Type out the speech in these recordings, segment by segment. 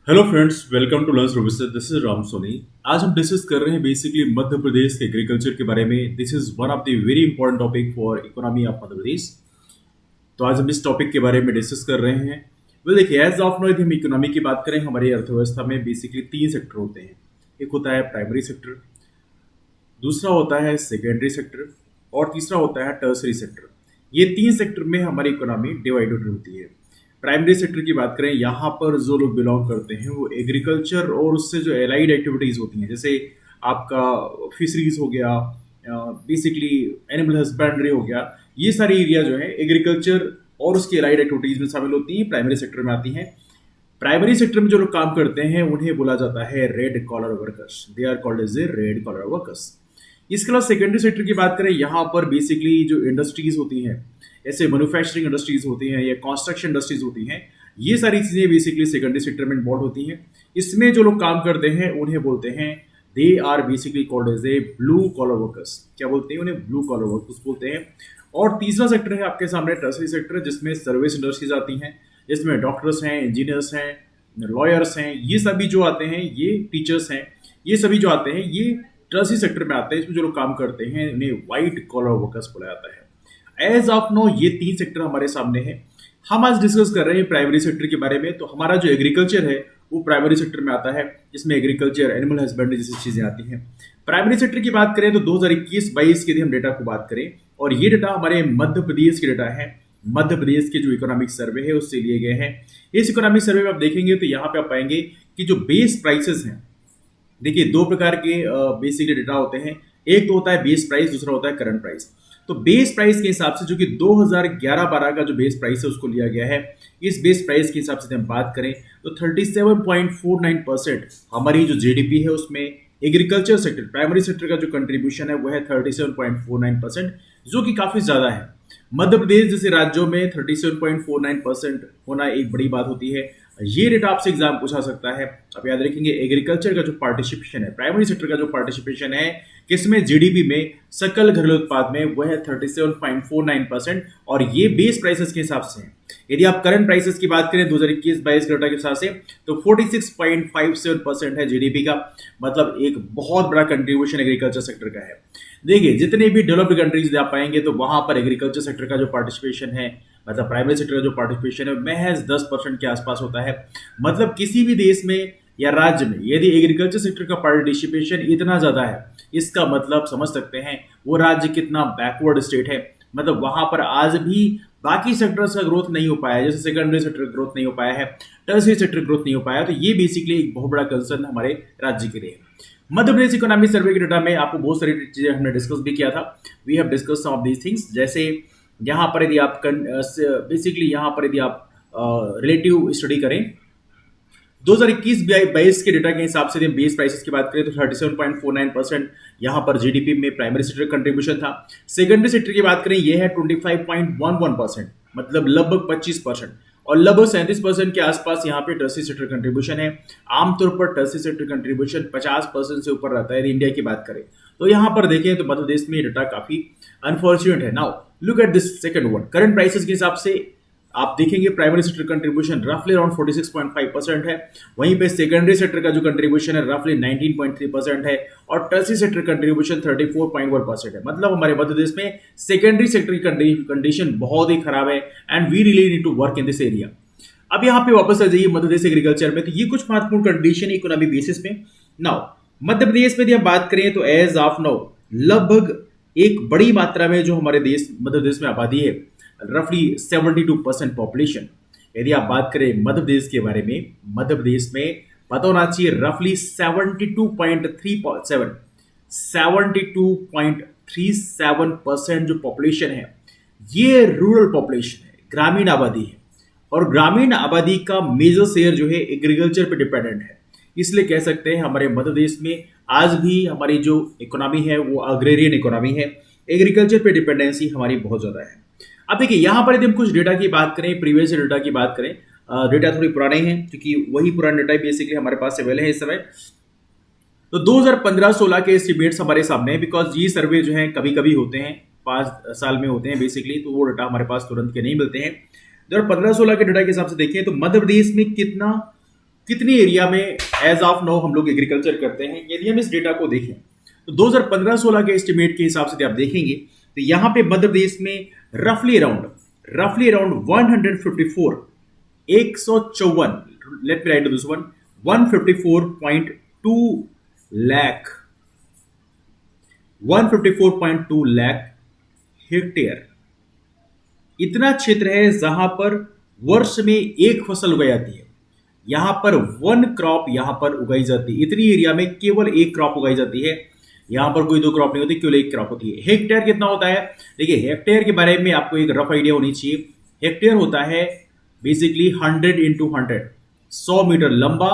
Hello friends, welcome to learn services. This is Ram Soni. आज हम discuss कर रहे हैं बेसिकली मध्य प्रदेश के एग्रीकल्चर के बारे में। This is one of the very important topic for economy of Madhya Pradesh. तो आज हम इस टॉपिक के बारे में डिस्कस कर रहे हैं। देखिए, एज ऑफ नाउ यदि हम इकोनॉमी की बात करें, हमारी अर्थव्यवस्था में बेसिकली तीन सेक्टर होते हैं। एक होता है प्राइमरी सेक्टर, दूसरा होता है सेकेंडरी सेक्टर और तीसरा होता है टर्सरी सेक्टर। ये तीन सेक्टर में हमारी इकोनॉमी डिवाइडेड होती है। प्राइमरी सेक्टर की बात करें, यहाँ पर जो लोग बिलोंग करते हैं वो एग्रीकल्चर और उससे जो एलाइड एक्टिविटीज होती हैं, जैसे आपका फिशरीज हो गया, बेसिकली एनिमल हस्बेंड्री हो गया, ये सारी एरिया जो है एग्रीकल्चर और उसकी एलाइड एक्टिविटीज में शामिल होती हैं, प्राइमरी सेक्टर में आती हैं। प्राइमरी सेक्टर में जो लोग काम करते हैं उन्हें बोला जाता है red collar workers. They are called as a red collar workers. इसके अलावा सेकेंडरी सेक्टर की बात करें, यहाँ पर बेसिकली जो इंडस्ट्रीज होती हैं, ऐसे मैन्युफैक्चरिंग इंडस्ट्रीज होती हैं या कंस्ट्रक्शन इंडस्ट्रीज होती हैं, ये सारी चीजें बेसिकली सेकेंडरी सेक्टर में इन्वॉल्व होती हैं। इसमें जो लोग काम करते हैं उन्हें बोलते हैं, they are basically called as a blue collar workers. क्या बोलते हैं उन्हें? ब्लू कॉलर वर्कर्स बोलते हैं। और तीसरा सेक्टर है आपके सामने टर्सरी सेक्टर, जिसमें सर्विस इंडस्ट्रीज आती हैं, जिसमें डॉक्टर्स हैं, इंजीनियर्स हैं, लॉयर्स हैं, ये सभी जो आते हैं, ये टीचर्स हैं, ये सभी जो आते हैं ये टर्सरी सेक्टर में आते हैं। इसमें जो लोग काम करते हैं उन्हें व्हाइट कॉलर वर्कर्स बोला जाता है। एज ऑफ नो ये तीन सेक्टर हमारे सामने है। हम आज डिस्कस कर रहे हैं प्राइमरी सेक्टर के बारे में। तो हमारा जो एग्रीकल्चर है वो प्राइमरी सेक्टर में आता है, जिसमें एग्रीकल्चर, एनिमल हस्बेंड्री जैसी चीजें आती हैं। प्राइमरी सेक्टर की बात करें तो 2021-22 के यदि हम डेटा को बात करें, और ये डेटा हमारे मध्य प्रदेश के डेटा है, मध्य प्रदेश के जो इकोनॉमिक सर्वे है उससे लिए गए हैं। इस इकोनॉमिक सर्वे में आप देखेंगे तो यहाँ पे आप पाएंगे कि जो बेस प्राइसेस हैं, देखिए दो प्रकार के बेसिकली डेटा होते हैं। एक तो होता है बेस प्राइस, दूसरा होता है करंट प्राइस। तो बेस प्राइस के हिसाब से जो कि 2011-12 का जो बेस प्राइस है उसको लिया गया है। इस बेस प्राइस के हिसाब से हम बात करें तो 37.49% हमारी जो जीडीपी है उसमें एग्रीकल्चर सेक्टर, प्राइमरी सेक्टर का जो कंट्रीब्यूशन है वो है 37.49%, जो कि काफी ज्यादा है। मध्य प्रदेश जैसे राज्यों में 37.49% होना एक बड़ी बात होती है। ये डेटा आपसे एग्जाम पूछा सकता है। आप याद रखेंगे एग्रीकल्चर का जो पार्टिसिपेशन है, प्राइमरी सेक्टर का जो पार्टिसिपेशन है किसमें? जीडीपी में, सकल घरेलू उत्पाद में, वह है 37.49%। और ये बेस प्राइसेस के हिसाब से है। यदि आप करंट प्राइसेस की बात करें 2021-22 डेटा के हिसाब से तो 46.57% है जीडीपी का। मतलब एक बहुत बड़ा कंट्रीब्यूशन एग्रीकल्चर सेक्टर का है। देखिए, जितने भी डेवलप्ड कंट्रीज आप पाएंगे तो वहां पर एग्रीकल्चर सेक्टर का जो पार्टिसिपेशन है, मतलब प्राइमरी सेक्टर का जो पार्टिसिपेशन है, महज 10% के आसपास होता है। मतलब किसी भी देश में या राज्य में यदि एग्रीकल्चर सेक्टर का पार्टिसिपेशन इतना ज्यादा है, इसका मतलब समझ सकते हैं वो राज्य कितना बैकवर्ड स्टेट है। मतलब वहां पर आज भी बाकी सेक्टर्स का ग्रोथ नहीं हो पाया है, जैसे सेकेंडरी सेक्टर ग्रोथ नहीं हो पाया है, टर्सरी सेक्टर ग्रोथ नहीं हो पाया। तो ये बेसिकली एक बहुत बड़ा कंसर्न हमारे राज्य के लिए। मध्य प्रदेश इकोनॉमी सर्वे के डेटा में आपको बहुत सारी चीजें हमने डिस्कस भी किया था। We have discuss some of these things. जैसे यहाँ पर यदि आप बेसिकली यहाँ पर यदि आप रिलेटिव स्टडी करें 2021-22 के डेटा के हिसाब से बेस प्राइसेस की बात करें तो 37.49% यहाँ पर जीडीपी में प्राइमरी सेक्टर कंट्रीब्यूशन था। सेकेंडरी सेक्टर की बात करें ये है 25.11%, मतलब लगभग 25%, और लगभग 37% के आसपास यहाँ पे टर्सरी सेक्टर कंट्रीब्यूशन है। आमतौर पर टर्सरी सेक्टर कंट्रीब्यूशन 50% से ऊपर रहता है इंडिया की बात करें तो। यहाँ पर देखें तो मध्य प्रदेश में डेटा काफी अनफॉर्चुनेट है। Now look at this second one. Current prices के हिसाब से आप देखेंगे प्राइमरी सेक्टर कंट्रीब्यूशन रफली अराउंड 46.5% है। वहीं पे सेकेंडरी सेक्टर का जो कंट्रीब्यूशन है रफली 19.3% है, और टर्सरी सेक्टर कंट्रीब्यूशन 34.1% है। मतलब हमारे मध्य प्रदेश में सेकेंडरी सेक्टर की कंडीशन बहुत ही खराब है, and we really need to work in this area. अब यहाँ पे वापस आ जाइए मध्य प्रदेश एग्रीकल्चर में, तो ये कुछ महत्वपूर्ण कंडीशन इकोनॉमी बेसिस में। नाउ मध्य प्रदेश में यदि हम बात करें तो एज ऑफ नाउ लगभग एक बड़ी मात्रा में जो हमारे देश मध्य प्रदेश में आबादी है, रफली 72% पॉपुलेशन। यदि आप बात करें मध्य प्रदेश के बारे में, मध्य प्रदेश में पता होना चाहिए रफली 72.37% जो पॉपुलेशन है ये रूरल पॉपुलेशन है, ग्रामीण आबादी है। और ग्रामीण आबादी का मेजर शेयर जो है एग्रीकल्चर पे डिपेंडेंट है। इसलिए कह सकते हैं हमारे मध्य प्रदेश में आज भी हमारी जो इकोनॉमी है वो अग्रेरियन इकोनॉमी है। एग्रीकल्चर पे डिपेंडेंसी हमारी बहुत ज्यादा है। अब देखिए यहाँ पर यदि हम कुछ डेटा की बात करें, प्रीवियस डेटा की बात करें, डेटा थोड़ी पुराने हैं क्योंकि वही पुराने डेटा बेसिकली हमारे पास अवेलेबल है इस समय। तो 2015-16 के एस्टिमेट्स हमारे सामने हैं, बिकॉज ये सर्वे जो है कभी कभी होते हैं, 5 साल में होते हैं बेसिकली, तो वो डेटा हमारे पास तुरंत के नहीं मिलते हैं। 2015-16 के डेटा के हिसाब से देखें तो मध्य प्रदेश में कितना कितनी एरिया में एज ऑफ नाउ हम लोग एग्रीकल्चर करते हैं। यदि हम इस डेटा को देखें तो 2015-16 के एस्टिमेट के हिसाब से यदि आप देखेंगे तो यहाँ पे मध्य प्रदेश में रफली around 154 154, late me write this one, 154.2 lakh 154.2 lakh hectare इतना क्षेत्र है जहां पर वर्ष में एक फसल उगाई जाती है। यहां पर वन क्रॉप यहां पर उगाई जाती है। इतनी एरिया में केवल एक क्रॉप उगाई जाती है। यहां पर कोई दो क्रॉप नहीं होती, केवल एक क्रॉप होती है। हेक्टेयर कितना होता है? देखिए, हेक्टेयर के बारे में आपको एक रफ आइडिया होनी चाहिए। हेक्टेयर होता है बेसिकली 100 इंटू 100, 100 मीटर लंबा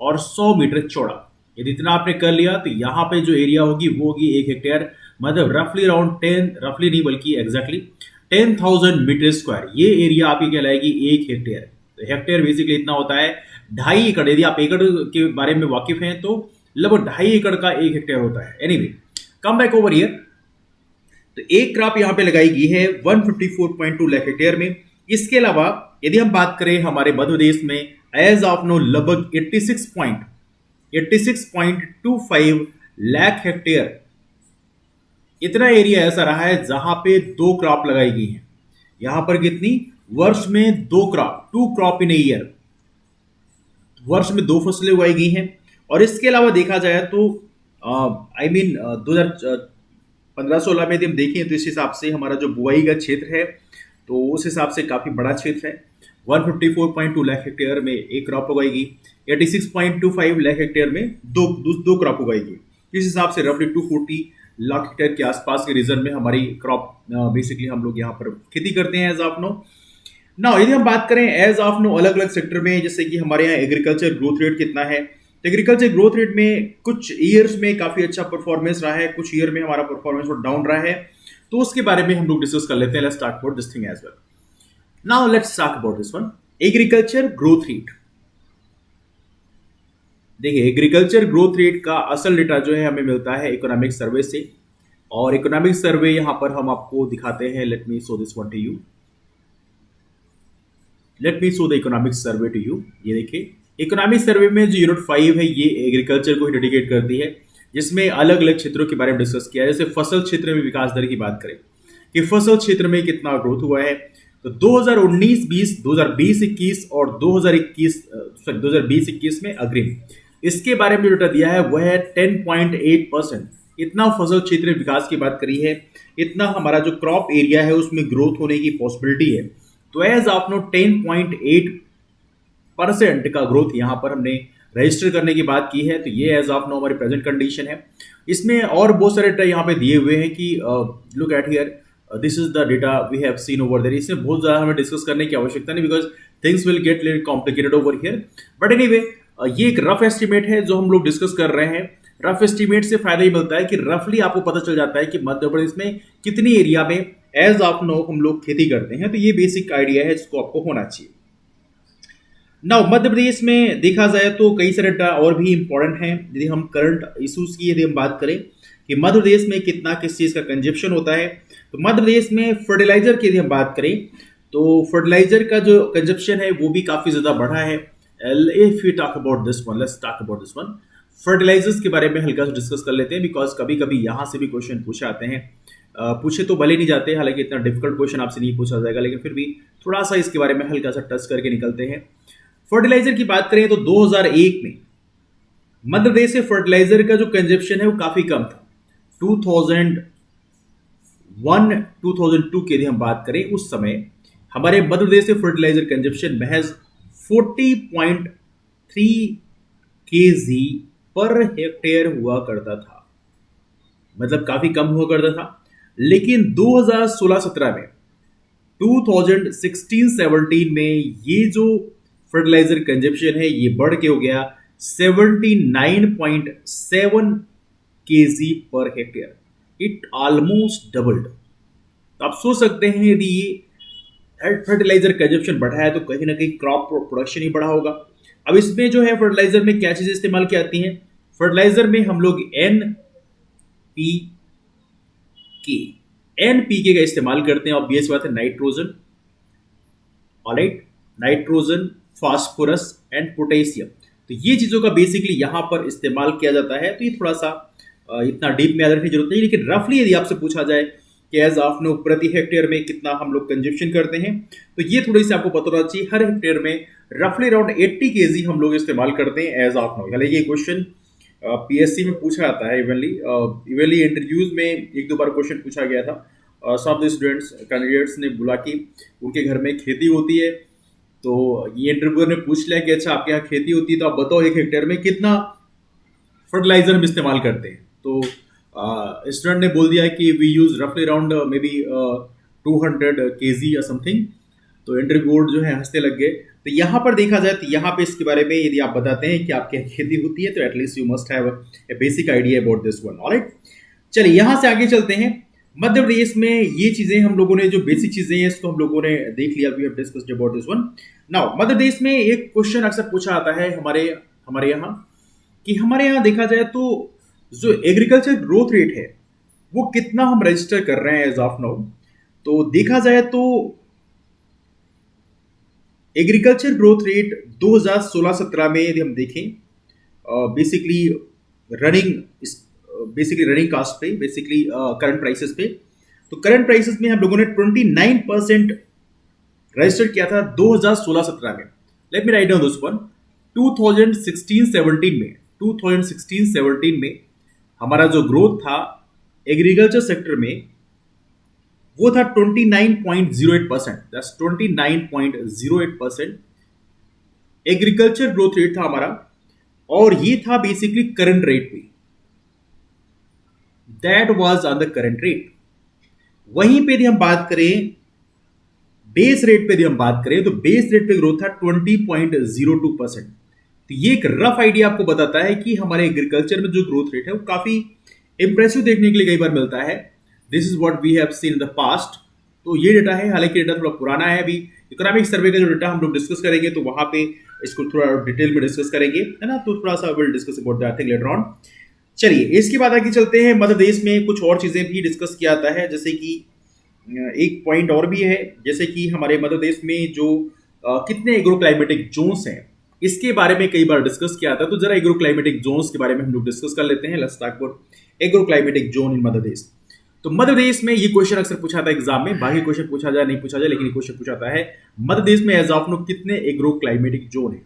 और 100 मीटर चौड़ा। यदि इतना आपने कर लिया तो यहाँ पे जो एरिया होगी वो होगी 1 हेक्टेयर, मतलब रफली अराउंड 10, रफली नहीं बल्कि एग्जैक्टली 10,000 मीटर स्क्वायर। ये एरिया आपकी कहलाएगी 1 हेक्टेयर। तो हेक्टेयर बेसिकली इतना होता है 2.5 एकड़। यदि आप एकड़ के बारे में वाकिफ हैं तो लगभग 2.5 एकड़ का 1 हेक्टेयर होता है। Anyway, come back over here. तो एक क्रॉप यहां पे लगाई गई है 154.2 लाख हेक्टेयर में। इसके अलावा यदि हम बात करें हमारे मध्य प्रदेश में एज ऑफ नो लगभग 86.25 लाख हेक्टेयर इतना एरिया ऐसा रहा है जहां पे 2 क्रॉप लगाई गई हैं। यहां पर कितनी? वर्ष में 2 crop, 2 crop in a year, वर्ष में 2 फसलें उगाई गई हैं। और इसके अलावा देखा जाए तो 2015-16 में यदि हम देखें तो इस हिसाब से हमारा जो बुआई का क्षेत्र है तो उस हिसाब से काफी बड़ा क्षेत्र है। 154.2 लाख हेक्टेयर में एक क्रॉप उगाई गई, 86.25 लाख हेक्टेयर में दो क्रॉप उगाई गई। इस हिसाब से रफली 240 लाख हेक्टेयर के आसपास के रीजन में हमारी क्रॉप बेसिकली हम लोग यहाँ पर खेती करते हैं एज ऑफ नो। यदि हम बात करें एज ऑफ नो अलग अलग सेक्टर में, जैसे कि हमारे यहाँ एग्रीकल्चर ग्रोथ रेट कितना है, तो एग्रीकल्चर ग्रोथ रेट में कुछ ईयर्स में काफी अच्छा परफॉर्मेंस रहा है, कुछ ईयर में हमारा परफॉर्मेंस डाउन रहा है। तो उसके बारे में हम लोग डिस्कस कर लेते हैं। Let's talk about this thing as well. Now let's talk about this one, agriculture growth rate. देखिए, एग्रीकल्चर ग्रोथ रेट का असल डेटा जो है हमें मिलता है इकोनॉमिक सर्वे से, और इकोनॉमिक सर्वे यहां पर हम आपको दिखाते हैं। Let me show this one to you, let me show the economic survey to you. ये देखिए, इकोनॉमिक सर्वे में जो यूनिट 5 है ये एग्रीकल्चर को ही डेडिकेट करती है, जिसमें अलग अलग क्षेत्रों के बारे में डिस्कस किया है। जैसे फसल क्षेत्र में विकास दर की बात करें कि फसल क्षेत्र में कितना ग्रोथ हुआ है, तो 2019-20, 2020-21 और 2021 में अग्रिम, इसके बारे में जो डेटा दिया है वह है 10.8%। इतना फसल क्षेत्र विकास की बात करी है, इतना हमारा जो क्रॉप एरिया है उसमें ग्रोथ होने की पॉसिबिलिटी है। तो एज ऑफ नो 10.8% का ग्रोथ यहां पर हमने रजिस्टर करने की बात की है। तो ये एज ऑफ नो हमारी प्रेजेंट कंडीशन है। इसमें और बहुत सारे डेटा यहाँ पे दिए हुए हैं कि look at here, this is the data we have seen over there. इसमें बहुत ज्यादा हमें डिस्कस करने की आवश्यकता नहीं, because things will get little complicated over here. But anyway, ये एक रफ एस्टिमेट है जो हम लोग डिस्कस कर रहे हैं। रफ एस्टिमेट से फायदा ही मिलता है कि रफली आपको पता चल जाता है कि मध्य प्रदेश में कितनी एरिया में एज ऑफ नो हम लोग खेती करते हैं। तो ये बेसिक आइडिया है जिसको आपको होना चाहिए। नाउ मध्य प्रदेश में देखा जाए तो कई सारे डेटा और भी इंपॉर्टेंट हैं। यदि हम करंट इश्यूज की यदि हम बात करें कि मध्य प्रदेश में कितना किस चीज का कंजप्शन होता है, तो मध्य प्रदेश में फर्टिलाइजर की यदि हम बात करें तो फर्टिलाइजर का जो कंजप्शन है वो भी काफी ज्यादा बढ़ा है। If you talk about this one, let's talk about this one. Fertilisers के बारे में हल्का सा डिस्कस कर लेते हैं, बिकॉज कभी कभी यहां से भी क्वेश्चन पूछे आते हैं। पूछे तो भले नहीं जाते, हालांकि इतना डिफिकल्ट क्वेश्चन आपसे नहीं पूछा जाएगा, लेकिन फिर भी थोड़ा सा इसके बारे में हल्का सा टच करके निकलते हैं। फर्टिलाइजर की बात करें तो 2001 में मध्य प्रदेश से फर्टिलाइजर का जो कंजप्शन है वो काफी कम था। 2001-2002 की यदि हम बात करें उस समय हमारे मध्य प्रदेश से फर्टिलाइजर कंजप्शन महज 40.3 kg पर हेक्टेयर हुआ करता था, मतलब काफी कम हुआ करता था। लेकिन 2016-17 में, 2016-17 में ये जो फर्टिलाइजर कंजप्शन है ये बढ़ के हो गया 79.7 kg per hectare. It almost doubled. तो आप सोच सकते हैं यदि ये फर्टिलाइजर कंजप्शन बढ़ा है तो कहीं ना कहीं क्रॉप प्रोडक्शन ही बढ़ा होगा। अब इसमें जो है फर्टिलाइजर में क्या चीजें इस्तेमाल की आती हैं? फर्टिलाइजर में हम लोग एनपीके का इस्तेमाल करते हैं। ऑब्वियस बात है, nitrogen, alright, nitrogen, phosphorus and potassium. तो ये चीज़ों का बेसिकली यहाँ पर इस्तेमाल किया जाता है। तो ये थोड़ा सा इतना डीप में याद रखने की जरूरत नहीं, लेकिन रफली यदि आपसे पूछा जाए कि एज ऑफ नो प्रति हेक्टेयर में कितना हम लोग कंजप्शन करते हैं, तो ये थोड़ी सी आपको पता होना चाहिए। हर हेक्टेयर में रफली अराउंड 80 केजी हम लोग इस्तेमाल करते हैं एज ऑफ नो। हालांकि ये क्वेश्चन पीएससी में पूछा जाता है, इवनली इंटरव्यूज में एक दो बार क्वेश्चन पूछा गया था। सम ऑफ द स्टूडेंट्स कैंडिडेट्स ने बोला कि उनके घर में खेती होती है, तो ये इंटरव्यूअर ने पूछ लिया कि अच्छा आपके यहाँ खेती होती है तो आप बताओ एक हेक्टेयर में कितना फर्टिलाइजर हम इस्तेमाल करते हैं। तो स्टूडेंट ने बोल दिया कि वी यूज रफली अराउंड मे बी 200 केजी या समथिंग। तो इंटरव्यूअर जो है हंसने लग गए। तो यहाँ पर देखा जाए तो यहाँ पे इसके बारे में यदि आप बताते हैं कि आपके यहाँ खेती होती है, तो at least you must have a basic idea about this one. Alright, चलिए यहाँ से आगे चलते हैं। मध्य प्रदेश में ये चीजें हम लोगों ने, जो बेसिक चीजें हैं इसको हम लोगों ने देख लिया, we have discussed about this one. Now Madhya Pradesh में एक क्वेश्चन अक्सर पूछा आता है हमारे यहाँ कि हमारे यहाँ देखा जाए तो जो एग्रीकल्चर ग्रोथ रेट है वो कितना हम रजिस्टर कर रहे हैं एज ऑफ नाउ। तो देखा जाए तो एग्रीकल्चर ग्रोथ रेट 2016-17 में यदि हम देखें बेसिकली रनिंग कास्ट पे, बेसिकली करंट प्राइसेस पे, तो करंट प्राइसेस में हम लोगों ने 29% रजिस्टर किया था 2016-17 में। Late me write down this one. 2016-17 में हमारा जो ग्रोथ था एग्रीकल्चर सेक्टर में वो था 29.08%। दैट्स 29.08% एग्रीकल्चर ग्रोथ रेट था हमारा, और ये था बेसिकली करंट रेट पे। That was on the current rate. वहीं पे यदि हम बात करें बेस रेट पे, यदि हम बात करें तो बेस रेट पे ग्रोथ था 20.02%। तो ये एक रफ आइडिया आपको बताता है कि हमारे एग्रीकल्चर में जो ग्रोथ रेट है वो काफी इंप्रेसिव देखने के लिए कई बार मिलता है। This is what we have seen in the past. तो ये डेटा है, हालांकि डेटा थोड़ा पुराना है। अभी इकोनॉमिक सर्वे का जो डेटा हम लोग डिस्कस करेंगे तो वहां पे इसको थोड़ा डिटेल में डिस्कस करेंगे, है ना। तो थोड़ा सा will discuss about that thing later on. चलिए इसके बाद आगे चलते हैं। मध्य प्रदेश में कुछ और चीजें भी डिस्कस किया जाता है, जैसे कि एक पॉइंट और भी है, जैसे कि हमारे मध्य प्रदेश में जो कितने एग्रो क्लाइमेटिक जोन्स हैं इसके बारे में कई बार डिस्कस किया था। तो जरा एग्रो क्लाइमेटिक जोन्स के बारे में हम लोग डिस्कस कर लेते हैं। Let's talk about agro climatic zone in Madhya Pradesh. तो मध्य प्रदेश में ये क्वेश्चन अक्सर पूछा था एग्जाम में, बाकी क्वेश्चन पूछा जाए नहीं पूछा जाए, लेकिन ये क्वेश्चन पूछा है मध्य प्रदेश में एज ऑफ नो कितने एग्रो क्लाइमेटिक जोन है।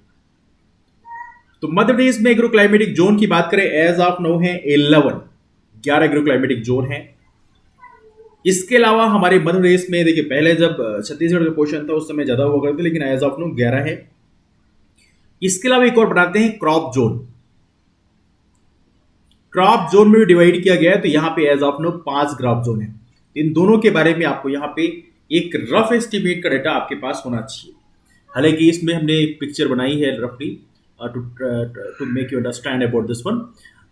तो मध्य प्रदेश में एग्रो क्लाइमेटिक जोन की बात करें एज ऑफ नो है 11 एग्रो क्लाइमेटिक जोन है। इसके अलावा हमारे मध्य प्रदेश में देखिए पहले जब छत्तीसगढ़ का क्वेश्चन था उस समय ज्यादा हुआ करते, लेकिन एज ऑफ नो 11 है। इसके अलावा एक और बनाते हैं क्रॉप जोन। क्रॉप जोन में भी डिवाइड किया गया है, तो यहां पे as of now 5 crop zone है। इन दोनों के बारे में आपको यहां पे एक रफ एस्टिमेट का डेटा आपके पास होना चाहिए। हालांकि इसमें हमने एक पिक्चर बनाई है रफली to make you understand about this one.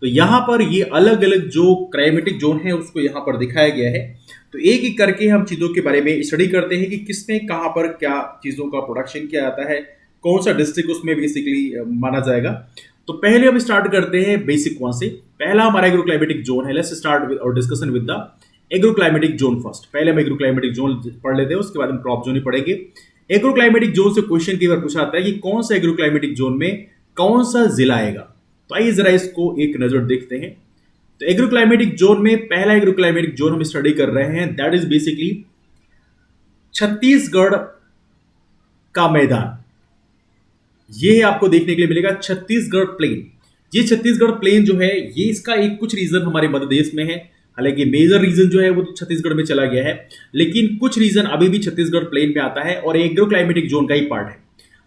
तो यहां पर ये अलग अलग जो क्लाइमेटिक जोन है उसको यहां पर दिखाया गया है। तो एक एक करके हम चीजों के बारे में स्टडी करते हैं कि किसमें कहां पर क्या चीजों का प्रोडक्शन किया जाता है, कौन सा डिस्ट्रिक्ट उसमें बेसिकली माना जाएगा। तो पहले हम स्टार्ट करते हैं बेसिक वन से। पहला हमारा एग्रो क्लाइमेटिक जोन है। लेट्स स्टार्ट विद और discussion with the agro climatic zone first. पहले हम एग्रो क्लाइमेटिक जोन पढ़ लेते हैं, उसके बाद हम क्रॉप जोन ही पढ़ेंगे। एग्रो क्लाइमेटिक जोन से क्वेश्चन कई बार पूछा आता है कि कौन सा एग्रो क्लाइमेटिक जोन में कौन सा जिला आएगा। तो आइए जरा इसको एक नजर देखते हैं। तो एग्रो क्लाइमेटिक जोन में पहला एग्रो क्लाइमेटिक जोन हम स्टडी कर रहे हैं, दैट इज बेसिकली छत्तीसगढ़ का मैदान। ये आपको देखने के लिए मिलेगा छत्तीसगढ़ प्लेन। ये छत्तीसगढ़ प्लेन जो है ये इसका एक कुछ रीजन हमारे मध्य प्रदेश में है। हालांकि मेजर रीजन जो है वो तो छत्तीसगढ़ में चला गया है, लेकिन कुछ रीजन अभी भी छत्तीसगढ़ प्लेन में आता है और एग्रो क्लाइमेटिक जोन का ही पार्ट है।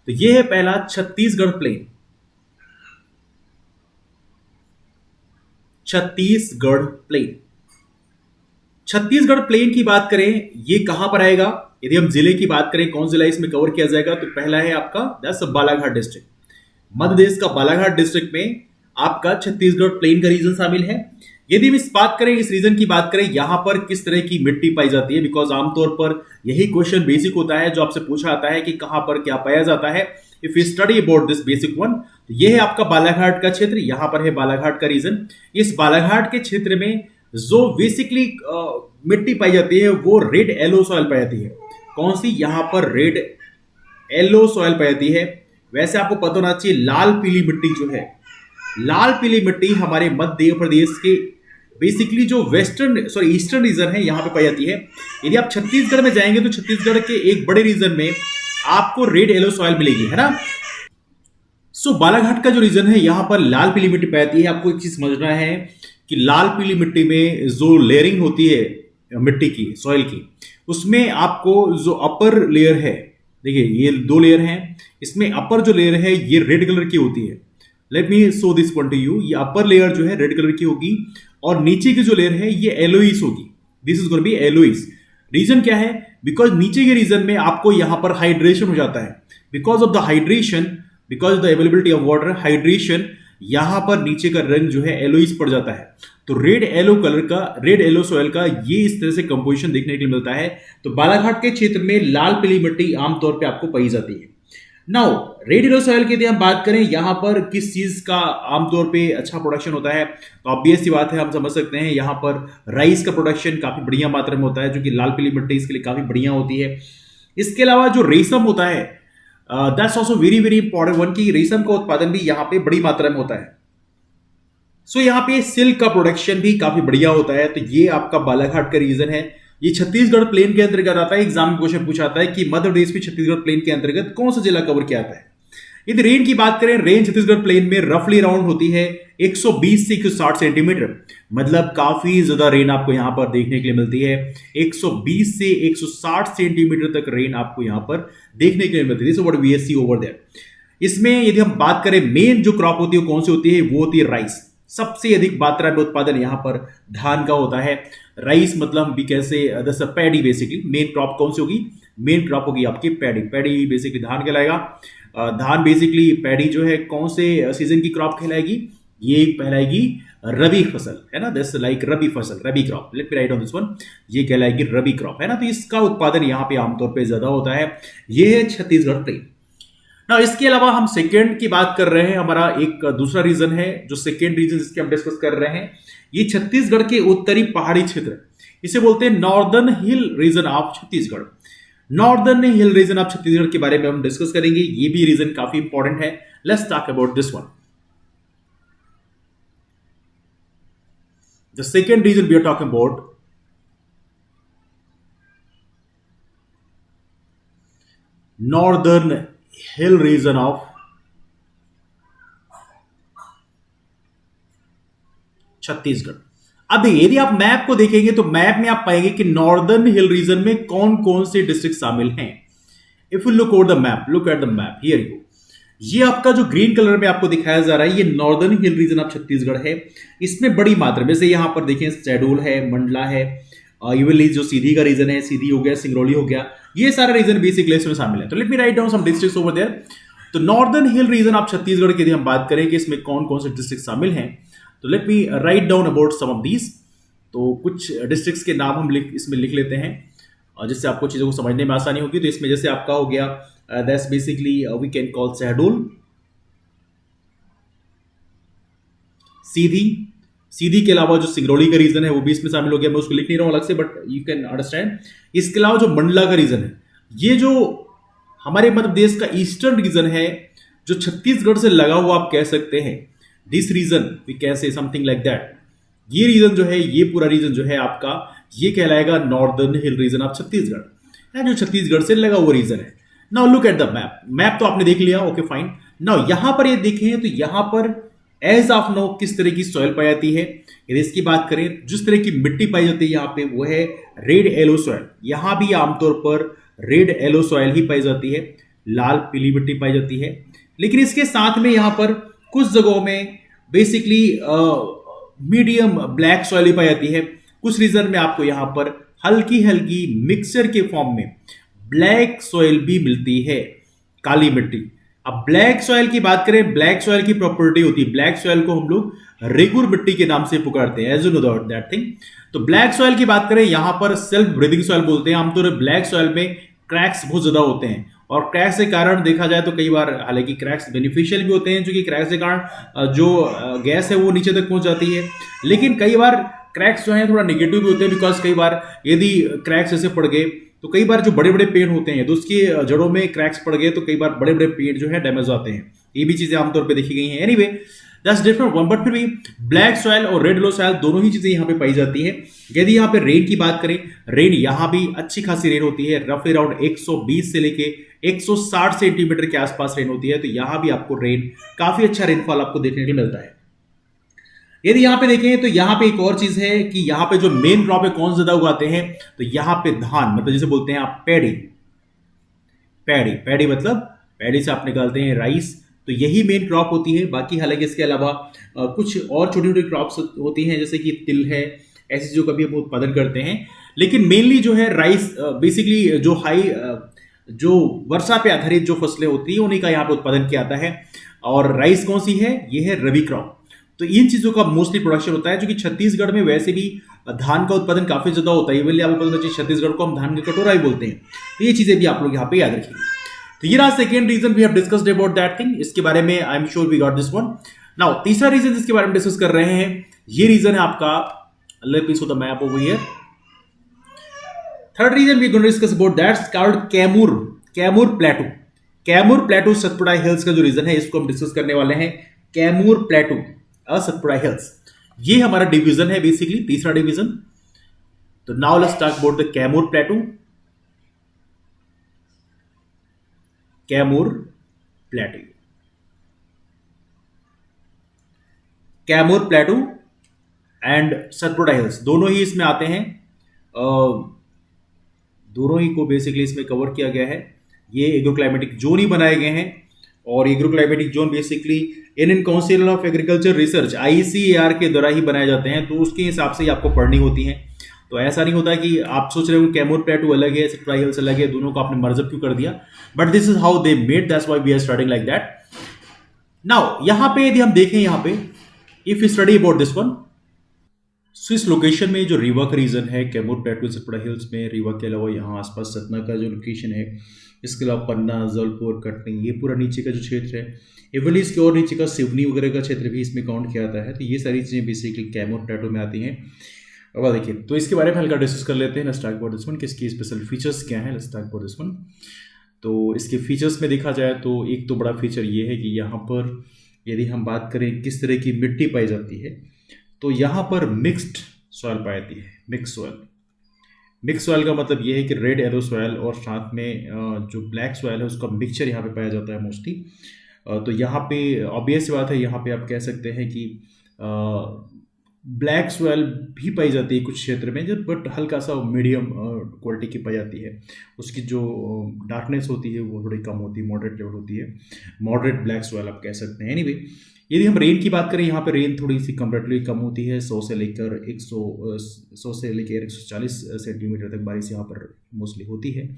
तो ये है पहला Chhattisgarh plain. Chhattisgarh plain. Chhattisgarh plain की बात करें ये कहां पर आएगा, यदि हम जिले की बात करें कौन जिला इसमें कवर किया जाएगा, तो पहला है आपका दैट्स बालाघाट डिस्ट्रिक्ट। मध्य प्रदेश का बालाघाट डिस्ट्रिक्ट में आपका छत्तीसगढ़ प्लेन का रीजन शामिल है। यदि हम इस बात करें, इस रीजन की बात करें, यहां पर किस तरह की मिट्टी पाई जाती है, बिकॉज आमतौर पर यही क्वेश्चन बेसिक होता है जो आपसे पूछा आता है कि कहां पर क्या पाया जाता है। If you study about this basic one, तो यह है आपका बालाघाट का क्षेत्र। यहां पर है बालाघाट का रीजन। इस बालाघाट के क्षेत्र में जो बेसिकली मिट्टी पाई जाती है वो रेड येलो सॉइल पाई जाती है। कौन सी, यहां पर रेड येलो सॉइल पाई जाती है। वैसे आपको पता होना चाहिए लाल पीली मिट्टी जो है, लाल पीली मिट्टी हमारे मध्य प्रदेश के बेसिकली जो वेस्टर्न सॉरी ईस्टर्न रीजन है यहां पे पाई जाती है। यदि आप छत्तीसगढ़ में जाएंगे तो छत्तीसगढ़ के एक बड़े रीजन में आपको रेड येलो सॉइल मिलेगी, है ना। सो बालाघाट का जो रीजन है यहां पर लाल पीली मिट्टी पाई जाती है। आपको एक चीज समझना है कि लाल पीली मिट्टी में जो लेयरिंग होती है मिट्टी की, सॉइल की, उसमें आपको जो अपर लेयर है, देखिए ये दो लेयर हैं, इसमें अपर जो लेयर है ये रेड कलर की होती है। Late me show this point two you. ये अपर लेयर जो है रेड कलर की होगी और नीचे की जो लेयर है ये एलोइस होगी। This is going to be एलोइस। रीजन क्या है? बिकॉज नीचे के रीजन में आपको यहां पर हाइड्रेशन हो जाता है। Because of the hydration, because of the availability of water, hydration, यहां पर नीचे का रंग जो है एलोइस पड़ जाता है। तो रेड येलो कलर का, रेड येलो सॉइल का ये इस तरह से कंपोजिशन देखने के लिए मिलता है। तो बालाघाट के क्षेत्र में लाल पीली मिट्टी आमतौर पे आपको पाई जाती है। नाउ रेड येलो सॉइल की यदि हम बात करें यहां पर किस चीज का आमतौर पे अच्छा प्रोडक्शन होता है, तो ऑब्वियस सी बात है, हम समझ सकते हैं यहां पर राइस का प्रोडक्शन काफी बढ़िया मात्रा में होता है, जो कि लाल पीली मिट्टी इसके लिए काफी बढ़िया होती है। इसके अलावा जो रेशम होता है, that's also very very important one, की रेशम का उत्पादन भी यहां पे बड़ी मात्रा में होता है। सो यहाँ पे सिल्क का प्रोडक्शन भी काफी बढ़िया होता है। तो ये आपका बालाघाट का रीजन है। ये छत्तीसगढ़ प्लेन के अंतर्गत आता है। एग्जाम में क्वेश्चन पूछा आता है कि मध्य प्रदेश में छत्तीसगढ़ प्लेन के अंतर्गत कौन सा जिला कवर किया आता है। यदि रेन की बात करें, रेन छत्तीसगढ़ प्लेन में रफली राउंड होती है 120 से 160 सेंटीमीटर। मतलब काफी ज्यादा रेन आपको यहां पर देखने के लिए मिलती है। 120 से 160 सेंटीमीटर तक रेन आपको यहां पर देखने के लिए मिलती है। This is what we see over there. इसमें यदि हम बात करें मेन जो क्रॉप होती है कौन सी होती है, वो होती है राइस। सबसे अधिक मात्रा में उत्पादन यहां पर धान का होता है। राइस मतलब भी कैसे, दस पैडी बेसिकली मेन क्रॉप कौन सी होगी, मेन क्रॉप होगी आपकी पैडी। पैडी बेसिकली धान कहलाएगा। धान बेसिकली पैडी जो है कौन से सीजन की क्रॉप कहलाएगी, ये कहलाएगी रबी फसल, है ना। दिस लाइक रबी फसल, rabi crop. Let me write on this one, ये कहलाएगी रबी क्रॉप, है ना। तो इसका उत्पादन यहाँ पे आमतौर पे ज्यादा होता है। ये है छत्तीसगढ़ प्लेन। ना इसके अलावा हम सेकेंड की बात कर रहे हैं। हमारा एक दूसरा रीजन है जो सेकेंड रीजन जिसके हम डिस्कस कर रहे हैं, ये छत्तीसगढ़ के उत्तरी पहाड़ी क्षेत्र, इसे बोलते हैं northern hill region of Chhattisgarh. Northern hill region of Chhattisgarh के बारे में हम डिस्कस करेंगे। ये भी रीजन काफी इंपॉर्टेंट है। Let's talk about this one. The second region we are talking about northern hill region of Chhattisgarh. अब यदि आप मैप को देखेंगे तो मैप में आप पाएंगे कि नॉर्दर्न हिल रीजन में कौन कौन से डिस्ट्रिक्ट शामिल हैं। If you look over the map, look at the map, here you, ये आपका जो ग्रीन कलर में आपको दिखाया जा रहा है, ये northern hill region of Chhattisgarh है। इसमें बड़ी मात्रा में, जैसे यहां पर देखें शहडोल है, मंडला है, इवनली जो सीधी का रीजन है, सीधी हो गया, सिंगरौली हो गया, ये सारा रीजन बेसिकली इसमें शामिल है। तो let me write down some districts over there. तो northern hill region of Chhattisgarh की यदि हम बात करें कि इसमें कौन कौन से डिस्ट्रिक्ट शामिल हैं, तो let me write down about some of these. तो कुछ डिस्ट्रिक्ट्स के नाम हम इसमें लिख लेते हैं जिससे आपको चीज़ों को समझने में आसानी होगी। तो इसमें जैसे आपका हो गया, that's basically we can call Shahdol, Sidhi, Sidhi के अलावा जो सिंगरौली का रीजन है वो भी इसमें शामिल हो गया। मैं उसको लिख नहीं रहा हूं अलग से, बट यू कैन अंडरस्टैंड। इसके अलावा जो मंडला का रीजन है, ये जो हमारे मध्य प्रदेश का ईस्टर्न रीजन है जो छत्तीसगढ़ से लगा हुआ आप कह सकते हैं, this region we can say something like that. ये रीजन जो है, ये पूरा रीजन जो है आपका, ये कहलाएगा northern hill region of Chhattisgarh, जो छत्तीसगढ़ से लगा हुआ रीजन है। Now look at the map. Map तो आपने देख लिया, ओके फाइन। नाउ यहां पर ये देखें तो यहां पर एज ऑफ नो किस तरह की सॉइल पाई जाती है। यदि इसकी बात करें, जिस तरह की मिट्टी पाई जाती है यहाँ पे, वो है रेड येलो सॉइल। यहां भी आमतौर पर रेड येलो सॉइल ही पाई जाती है, लाल पीली मिट्टी पाई जाती है। लेकिन इसके साथ में यहां पर कुछ जगहों में बेसिकली मीडियम ब्लैक सॉइल ही पाई जाती है। कुछ रीजन में आपको यहां पर हल्की हल्की मिक्सचर के फॉर्म में ब्लैक सॉइल भी मिलती है, काली मिट्टी। अब ब्लैक सॉइल की बात करें, ब्लैक सॉइल की प्रॉपर्टी होती है, ब्लैक सॉइल को हम लोग रेगुर मिट्टी के नाम से पुकारते हैं, as you know that thing. तो ब्लैक सॉइल की बात करें, यहां पर सेल्फ ब्रीदिंग सॉइल बोलते हैं। आमतौर पर ब्लैक सॉइल में क्रैक्स बहुत ज्यादा होते हैं, और क्रैक्स के कारण देखा जाए तो कई बार, हालांकि क्रैक्स बेनिफिशियल भी होते हैं, क्योंकि क्रैक्स के कारण जो गैस है वो नीचे तक पहुंच जाती है। लेकिन कई बार क्रैक्स जो है थोड़ा नेगेटिव भी होते हैं, बिकॉज कई बार यदि क्रैक्स ऐसे पड़ गए तो कई बार जो बड़े बड़े पेड़ होते हैं तो उसकी जड़ों में क्रैक्स पड़ गए तो कई बार बड़े बड़े पेड़ जो है डैमेज आते हैं। ये भी चीजें आमतौर पे देखी गई हैं। Anyway that's different one, but फिर भी ब्लैक सॉइल और रेड येलो सॉइल दोनों ही चीजें यहाँ पे पाई जाती है। यदि यहाँ पे रेन की बात करें, रेन यहाँ भी अच्छी खासी रेन होती है, रफली अराउंड 120 से लेके 160 सेंटीमीटर के आसपास रेन होती है। तो यहाँ भी आपको रेन, काफी अच्छा रेनफॉल आपको देखने को मिलता है। यदि यहां पे देखें तो यहां पे एक और चीज है कि यहां पे जो मेन क्रॉप है कौन ज्यादा उगाते हैं, तो यहां पे धान, मतलब जिसे बोलते हैं आप पैडी। पैडी पैडी मतलब पैडी से आप निकालते हैं राइस, तो यही मेन क्रॉप होती है। बाकी हालांकि इसके अलावा कुछ और छोटी छोटी क्रॉप्स होती हैं जैसे कि तिल है, ऐसी जो कभी हम उत्पादन करते हैं। लेकिन मेनली जो है राइस, बेसिकली जो हाई जो वर्षा पे आधारित जो फसलें होती है उन्हीं का यहाँ पे उत्पादन किया जाता है। और राइस कौन सी है, ये है रबी क्रॉप। तो इन चीजों का मोस्टली प्रोडक्शन होता है, जो कि छत्तीसगढ़ में वैसे भी धान का उत्पादन काफी ज्यादा होता है। इवनली आपको पता होना चाहिए छत्तीसगढ़ को हम धान का कटोरा ही बोलते हैं। तो ये चीजें भी आप लोग यहाँ पे याद रखिए। तो ये रहा second region, we have discussed about that thing. इसके बारे में I am sure we got this one. Now तीसरा रीजन जिसके बारे में डिस्कस कर रहे हैं, ये रीजन है आपका, let me show the map over here. Third region we going to discuss about that's called Kaimur, Kaimur plateau. Kaimur plateau Satpura hills का जो रीजन है इसको हम डिस्कस करने वाले हैं। कैमूर प्लेटू सतपुड़ा हिल्स, ये हमारा डिवीजन है बेसिकली, तीसरा डिवीजन। तो now let's talk about the Kaimur plateau. Kaimur plateau, Kaimur plateau and Satpura hills दोनों ही इसमें आते हैं। दोनों ही को बेसिकली इसमें कवर किया गया है। ये एग्रोक्लाइमेटिक जोन ही बनाए गए हैं। और agroclimatic zone basically Indian council of agriculture research ICAR के द्वारा ही बनाए जाते हैं। तो उसके हिसाब से ही आपको पढ़नी होती है। तो ऐसा नहीं होता कि आप सोच रहे हो कैमूर प्लेटू अलग है, सतपुड़ा हिल्स अलग है, दोनों को आपने मर्जअप क्यों कर दिया। But this is how they made, that's why we are studying like that. Now यहां पे यदि हम देखें, यहां पे if you study about this one, so इस लोकेशन में जो रीवा का रीजन है, कैमूर प्लेटू सतपुड़ा हिल्स में, रीवा के अलावा यहाँ आसपास सतना का जो लोकेशन है, इसके अलावा पन्ना, जबलपुर, कटनी, ये पूरा नीचे का जो क्षेत्र है, इवली इसके और नीचे का सिवनी वगैरह का क्षेत्र भी इसमें काउंट किया जाता है। तो ये सारी चीज़ें बेसिकली कैमूर प्लेटू में आती हैं। अब देखिए, तो इसके बारे में हल्का डिस्कस कर लेते हैं। Let's talk about this one, किसकी स्पेशल फीचर्स क्या है। Let's talk about this one. तो इसके फीचर्स में देखा जाए तो एक तो बड़ा फीचर ये है कि यहाँ पर यदि हम बात करें किस तरह की मिट्टी पाई जाती है, तो यहाँ पर मिक्स्ड सॉइल पाई जाती है। मिक्स सॉइल, मिक्स सॉइल का मतलब ये है कि रेड येलो सॉइल और साथ में जो ब्लैक सॉइल है उसका मिक्सचर यहाँ पे पाया जाता है मोस्टली। तो यहाँ पे ऑब्वियस सी बात है, यहाँ पे आप कह सकते हैं कि ब्लैक सॉइल भी पाई जाती है कुछ क्षेत्र में, जब बट हल्का सा मीडियम क्वालिटी की पाई जाती है। उसकी जो डार्कनेस होती है वो थोड़ी कम होती है, मॉडरेट लेवल होती है, मॉडरेट ब्लैक सॉइल आप कह सकते हैं। एनीवे, यदि हम रेन की बात करें, यहाँ पे रेन थोड़ी सी कंपेरेटिवली कम होती है। 100 से लेकर 140 सेंटीमीटर तक बारिश यहाँ पर मोस्टली होती है।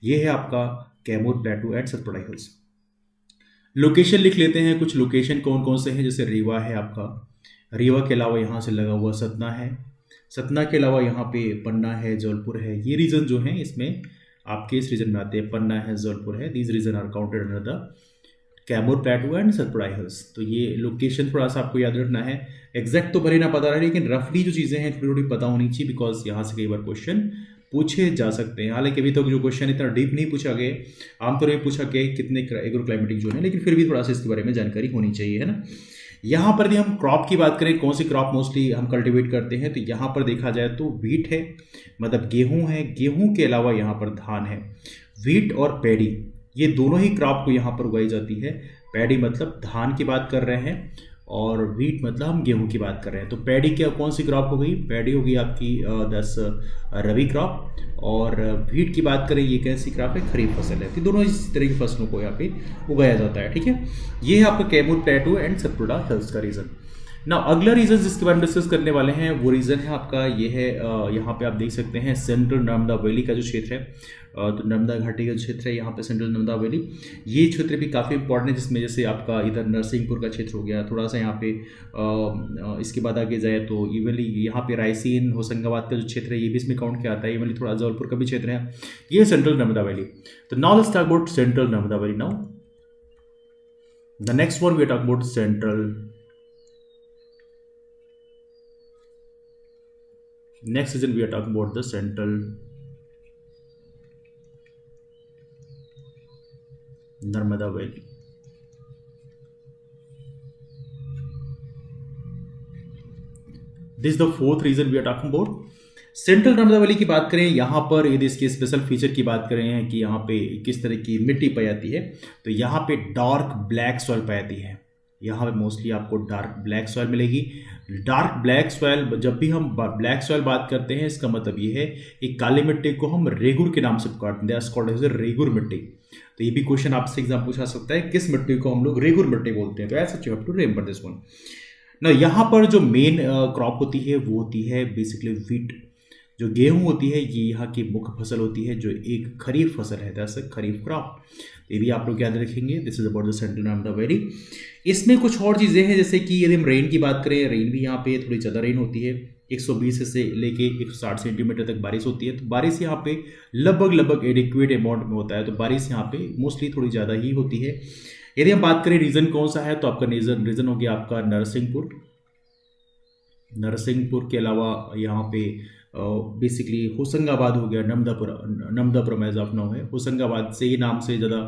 ये है आपका Kaimur plateau at Satpura hills. Location लिख लेते हैं, कुछ लोकेशन कौन कौन से हैं। जैसे रीवा है आपका, रीवा के अलावा यहाँ से लगा हुआ सतना है, सतना के अलावा यहाँ पे पन्ना है, जबलपुर है। ये रीजन जो है इसमें आपके इस रीजन में आते हैं, पन्ना है, जबलपुर है। These region are counted under the Kaimur plateau and Satpura hills. तो ये लोकेशन थोड़ा सा आपको याद रखना है। एग्जैक्ट तो भले ना पता रहे, लेकिन रफली जो चीज़ें हैं थोड़ी थोड़ी पता होनी चाहिए, बिकॉज यहाँ से कई बार क्वेश्चन पूछे जा सकते हैं। हालांकि अभी तक जो क्वेश्चन इतना डीप नहीं पूछा गया, आमतौर पर पूछा गया कितने एग्रोक्लाइमेटिक जोन है, लेकिन फिर भी थोड़ा सा इसके बारे में जानकारी होनी चाहिए, है ना। यहाँ पर यदि हम क्रॉप की बात करें, कौन सी क्रॉप मोस्टली हम कल्टीवेट करते हैं, तो यहाँ पर देखा जाए तो व्हीट है, मतलब गेहूँ है। गेहूँ के अलावा यहाँ पर धान है। व्हीट और पैडी, ये दोनों ही क्रॉप को यहाँ पर उगाई जाती है। पैडी मतलब धान की बात कर रहे हैं, और व्हीट मतलब हम गेहूं की बात कर रहे हैं। तो पैडी क्या, कौन सी क्रॉप हो गई, पैडी होगी आपकी 10 रबी क्रॉप। और व्हीट की बात करें, ये कैसी क्रॉप है, खरीफ फसल है। तो दोनों इस तरह की फसलों को यहाँ पे उगाया जाता है, ठीक है। ये है आपका Kaimur plateau and Satpura hills का रीजन। ना अगला रीजन जिसके बारे में डिस्कस करने वाले हैं, वो रीजन है आपका, ये है यहाँ पे आप देख सकते हैं सेंट्रल नर्मदा वैली का जो क्षेत्र है। तो नर्मदा घाटी का क्षेत्र है यहाँ पे, सेंट्रल नर्मदा वैली, ये क्षेत्र भी काफ़ी इंपॉर्टेंट है। जिसमें जैसे आपका इधर नरसिंहपुर का क्षेत्र हो गया, थोड़ा सा यहाँ पे इसके बाद आगे जाए तो इवली यहाँ पे रायसीन, होशंगाबाद का जो क्षेत्र है ये भी इसमें काउंट किया आता है। इवली थोड़ा जबलपुर का भी क्षेत्र है। ये सेंट्रल नर्मदा वैली। तो now let's talk about central Narmada valley. Now the next one we talk about central, next season we are talking about the central Narmada valley. This the fourth region we are talking about. Central Narmada valley की बात करें, यहाँ पर यदि इसके special feature की बात करें हैं कि यहाँ पे किस तरह की मिट्टी पाई जाती है, तो यहाँ पे डार्क ब्लैक सॉइल पाई जाती है। यहाँ पे मोस्टली आपको डार्क ब्लैक सॉइल मिलेगी। डार्क ब्लैक सॉइल, जब भी हम ब्लैक सॉइल बात करते हैं, इसका मतलब ये है कि काली मिट्टी को हम रेगुर के नाम से पुकारते हैं, रेगुर मिट्टी। तो ये भी क्वेश्चन आपसे एग्जाम पूछा सकता है, किस मिट्टी को हम लोग रेगुर मिट्टी बोलते हैं। तो ऐसा you have to remember this one. ना यहाँ पर जो मेन क्रॉप होती है वो होती है बेसिकली व्हीट। जो गेहूं होती है ये यहाँ की मुख्य फसल होती है, जो एक खरीफ फसल है, दैट्स अ खरीफ क्रॉप। ये भी आप लोग याद रखेंगे। This is about the central Narmada valley. इसमें कुछ और चीज़ें हैं, जैसे कि यदि हम रेन की बात करें, रेन भी यहाँ पे थोड़ी ज़्यादा रेन होती है। 120 से लेके 160 सेंटीमीटर तक बारिश होती है। तो बारिश यहाँ पे लगभग एडिक्वेट अमाउंट में होता है। तो बारिश यहाँ पे मोस्टली थोड़ी ज़्यादा ही होती है। यदि हम बात करें रीजन कौन सा है, तो आपका रीजन हो गया आपका नरसिंहपुर। नरसिंहपुर के अलावा यहाँ पे बेसिकली होशंगाबाद हो गया, नमदापुरम एज ऑफ नाउ है। होशंगाबाद से ही नाम से ज़्यादा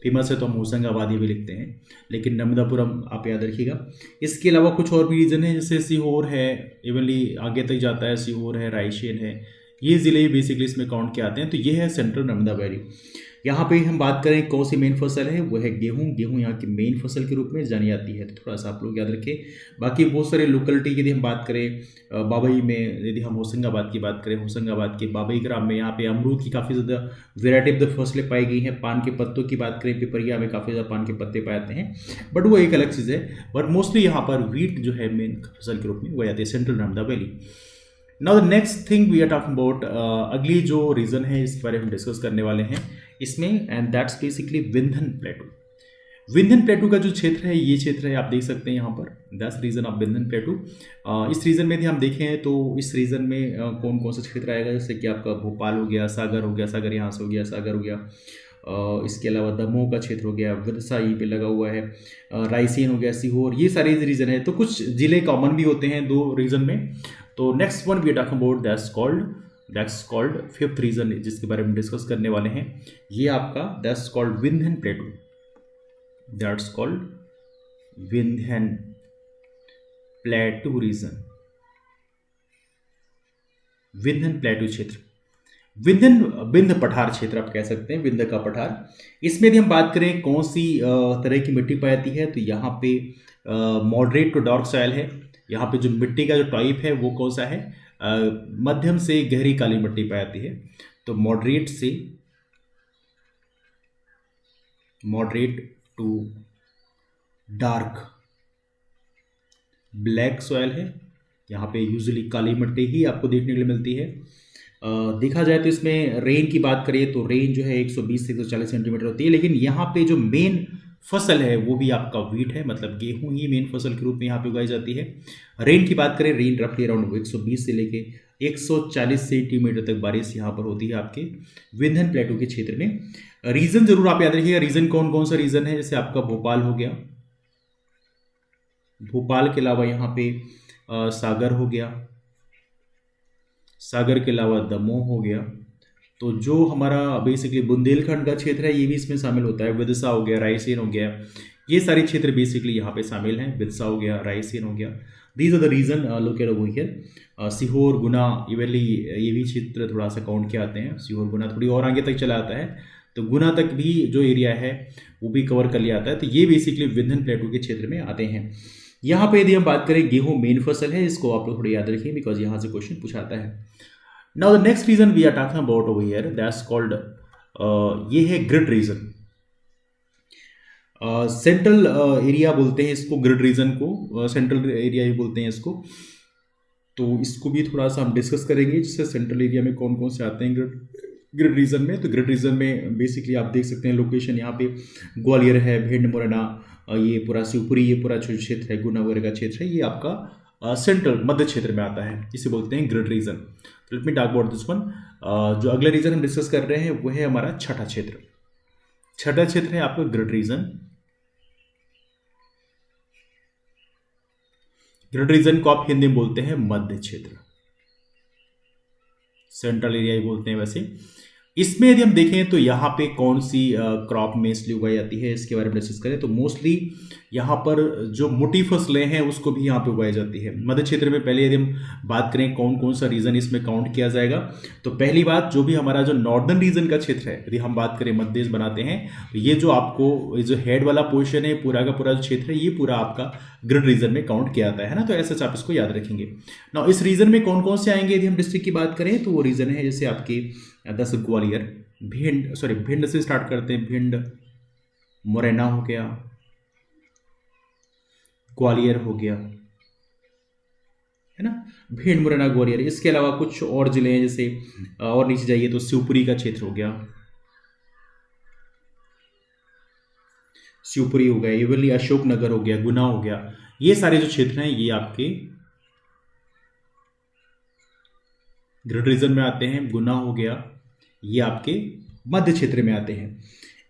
फेमस है, तो हम होशंगाबाद ही भी लिखते हैं, लेकिन नमदापुरम आप याद रखिएगा। इसके अलावा कुछ और भी रीजन है, जैसे सीहोर है, इवनली आगे तक जाता है, सीहोर है, रायसेन है, ये ज़िले बेसिकली इसमें काउंट के आते हैं। तो ये है सेंट्रल नर्मदा वैली। यहाँ पे हम बात करें कौन सी मेन फसल है, वो है गेहूं। गेहूं यहाँ की मेन फसल के रूप में जानी जाती है, तो थोड़ा सा आप लोग याद रखें। बाकी बहुत सारे लोकेलिटी यदि हम बात करें, बाबई में यदि हम होशंगाबाद की बात करें, होशंगाबाद के बाबई ग्राम में यहाँ पे अमरूद की काफ़ी ज़्यादा वेराइटी ऑफ द फसलें पाई गई हैं। पान के पत्तों की बात करें, पिपरिया में काफ़ी ज़्यादा पान के पत्ते पाए जाते हैं, बट वो एक अलग चीज़ है। बट मोस्टली यहाँ पर व्हीट जो है मेन फसल के रूप में वो जाती है, central Narmada valley. Now the next thing we are talking about, अगली जो रीजन है इसके बारे में हम डिस्कस करने वाले हैं इसमें, and that's basically Vindhyan प्लेटू। Vindhyan प्लेटू का जो क्षेत्र है, ये क्षेत्र है, आप देख सकते हैं यहाँ पर, that's region of Vindhyan plateau. इस रीजन में यदि हम देखें तो इस रीजन में कौन कौन सा क्षेत्र आएगा, जैसे कि आपका भोपाल हो गया, सागर हो गया, सागर यहाँ से हो गया, सागर हो गया, इसके अलावा दमोह का क्षेत्र हो गया, विदिशा यहीं पे लगा हुआ है, रायसेन हो गया, सीहोर, ये सारे रीजन है। तो कुछ जिले कॉमन भी होते हैं दो रीजन में। तो next one we are talking about, that's called fifth region जिसके बारे में डिस्कस करने वाले हैं, ये आपका that's called Vindhyan plateau. That's called Vindhyan plateau region, Vindhyan plateau क्षेत्र, विंध्य पठार क्षेत्र आप कह सकते हैं, विंध्य का पठार। इसमें यदि हम बात करें कौन सी तरह की मिट्टी पाई जाती है, तो यहाँ पे मॉडरेट टू डार्क सॉइल है। यहाँ पे जो मिट्टी का जो टाइप है वो कौन सा है, मध्यम से गहरी काली मिट्टी पाई जाती है। तो moderate to dark black soil है। यहाँ पे यूजुअली काली मिट्टी ही आपको देखने के लिए मिलती है। देखा जाए तो इसमें रेन की बात करें तो रेन जो है 120 से 140 सेंटीमीटर होती है, लेकिन यहाँ पे जो मेन फसल है वो भी आपका व्हीट है, मतलब गेहूं ही मेन फसल के रूप में यहाँ पे उगाई जाती है। रेन की बात करें, रेन रफली अराउंड 120 से लेके 140 सेंटीमीटर तक बारिश यहाँ पर होती है आपके विंध्यन प्लेटू के क्षेत्र में। रीजन जरूर आप याद रखिएगा, रीजन कौन कौन सा रीजन है, जैसे आपका भोपाल हो गया, भोपाल के अलावा यहाँ पे सागर हो गया, सागर के अलावा दमोह हो गया। तो जो हमारा बेसिकली बुंदेलखंड का क्षेत्र है ये भी इसमें शामिल होता है, विदिशा हो गया, रायसेन हो गया, ये सारे क्षेत्र बेसिकली यहाँ पे शामिल हैं। विदिशा हो गया, रायसेन हो गया, these are the region located over here. Sehore, Guna, evenly ये भी क्षेत्र थोड़ा सा काउंट के आते हैं। सीहोर, गुना थोड़ी और आगे तक चला आता है, तो गुना तक भी जो एरिया है वो भी कवर कर लिया आता है। तो ये बेसिकली विंध्यन प्लेटू के क्षेत्र में आते हैं। यहाँ पे यदि हम बात करें, गेहूं मेन फसल है, इसको आप लोग थोड़ी याद रखिए बिकॉज यहाँ से क्वेश्चन पूछाता है। Now the next region we are talking about over here, that's called, ये है ग्रिड रीजन। सेंट्रल एरिया बोलते हैं इसको, ग्रिड रीजन को सेंट्रल एरिया ही बोलते हैं इसको। तो इसको भी थोड़ा सा हम डिस्कस करेंगे, जिससे सेंट्रल एरिया में कौन कौन से आते हैं ग्रिड रीजन में। तो ग्रिड रीजन में बेसिकली आप देख सकते हैं लोकेशन, यहाँ पे ग्वालियर है, भिंड, मुरैना, ये पूरा शिवपुरी, ये पूरा जो क्षेत्र है गुना वगैरह का क्षेत्र है, ये आपका सेंट्रल मध्य क्षेत्र में आता है, इसे बोलते हैं grid region. Let me talk about this one. जो अगला रीजन हम डिस्कस कर रहे हैं वो है हमारा छठा क्षेत्र। छठा क्षेत्र है आपका ग्रिड रीजन। ग्रिड रीजन को आप हिंदी में बोलते हैं मध्य क्षेत्र, सेंट्रल एरिया ही बोलते हैं वैसे। इसमें यदि हम देखें तो यहाँ पे कौन सी क्रॉप मेनली उगाई जाती है इसके बारे में डिस्कस करें तो मोस्टली यहाँ पर जो मोटी फसलें हैं उसको भी यहाँ पे उगाई जाती है। मध्य क्षेत्र में पहले यदि हम बात करें कौन कौन सा रीजन इसमें काउंट किया जाएगा, तो पहली बात जो भी हमारा जो नॉर्दर्न रीजन का क्षेत्र है, यदि हम बात करें मध्य देश बनाते हैं तो ये जो आपको ये जो हेड वाला पोर्शन है पूरा का पूरा जो क्षेत्र है ये पूरा आपका ग्रिड रीजन में काउंट किया जाता है ना। तो ऐसा आप इसको याद रखेंगे ना। इस रीजन में कौन कौन से आएंगे यदि हम डिस्ट्रिक्ट की बात करें तो वो रीजन है जैसे आपके 10 ग्वालियर, भिंड से स्टार्ट करते हैं, भिंड, मुरैना हो गया, ग्वालियर हो गया, है ना, भिंड, मुरैना, ग्वालियर। इसके अलावा कुछ और जिले हैं जैसे और नीचे जाइए तो शिवपुरी का क्षेत्र हो गया, शिवपुरी हो गया, इवली अशोकनगर हो गया, गुना हो गया। ये सारे जो क्षेत्र हैं ये आपके ग्रिड रीजन में आते हैं। गुना हो गया, ये आपके मध्य क्षेत्र में आते हैं।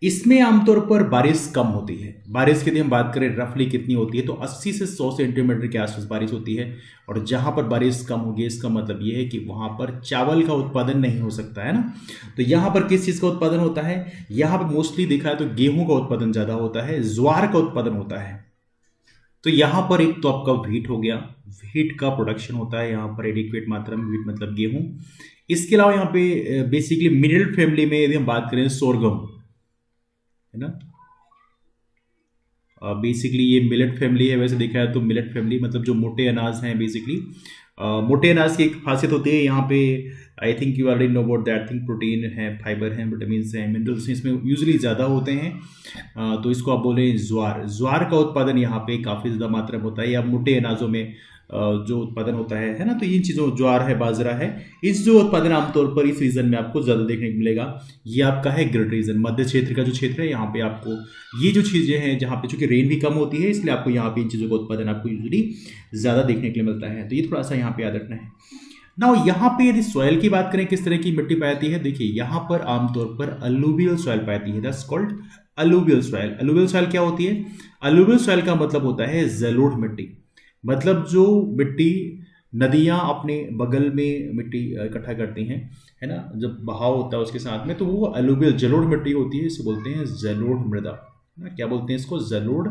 इसमें आमतौर पर बारिश कम होती है। बारिश की यदि हम बात करें रफली कितनी होती है तो 80 से 100 सेंटीमीटर के आसपास बारिश होती है। और जहां पर बारिश कम होगी इसका मतलब यह है कि वहां पर चावल का उत्पादन नहीं हो सकता है ना। तो यहां पर किस चीज का उत्पादन होता है, यहां पर मोस्टली देखा है तो गेहूं का उत्पादन ज्यादा होता है, ज्वार का उत्पादन होता है। तो यहां पर एक तो आपका व्हीट हो गया, व्हीट का प्रोडक्शन होता है यहाँ पर एडिक्वेट मात्रा में, व्हीट मतलब गेहूं। इसके अलावा यहाँ पे बेसिकली मिडिल फैमिली में यदि हम बात करें सोरगम, है ना, बेसिकली ये मिलेट फैमिली है। वैसे देखा है तो मिलेट फैमिली मतलब जो मोटे अनाज हैं बेसिकली। मोटे अनाज की एक खासियत होती है यहाँ पे, I think you already know about that thing, protein है, फाइबर है, विटामिन है, मिनरल्स हैं, इसमें यूजुअली ज़्यादा होते हैं। तो इसको आप बोलें ज्वार। ज्वार का उत्पादन यहाँ पे काफ़ी ज़्यादा मात्रा में होता है, या मोटे अनाजों में जो उत्पादन होता है ना। तो इन चीज़ों, ज्वार है, बाजरा है, इस जो उत्पादन आमतौर पर इस रीजन में आपको ज़्यादा देखने को मिलेगा। ये आपका है ग्रिड रीजन, मध्य क्षेत्र का जो क्षेत्र है। यहाँ पे आपको ये जो चीज़ें हैं जहाँ पे चूंकि रेन भी कम होती है इसलिए आपको यहाँ पे इन चीज़ों का उत्पादन आपको यूजली ज़्यादा देखने के लिए मिलता है। तो ये थोड़ा सा यहाँ पे याद रखना है ना। यहाँ पे यदि सॉइल की बात करें किस तरह की मिट्टी पाई जाती है, देखिए यहाँ पर आमतौर पर अलुवियल सॉइल पाई जाती है, that's called alluvial soil. Alluvial soil क्या होती है, अलुवियल सॉइल का मतलब होता है जलोढ़ मिट्टी। मतलब जो मिट्टी नदियां अपने बगल में मिट्टी इकट्ठा करती हैं, है ना, जब बहाव होता है उसके साथ में, तो वो अलुवियल जलोढ़ मिट्टी होती है, इसे बोलते हैं जलोढ़ मृदा ना। क्या बोलते हैं इसको, जलोढ़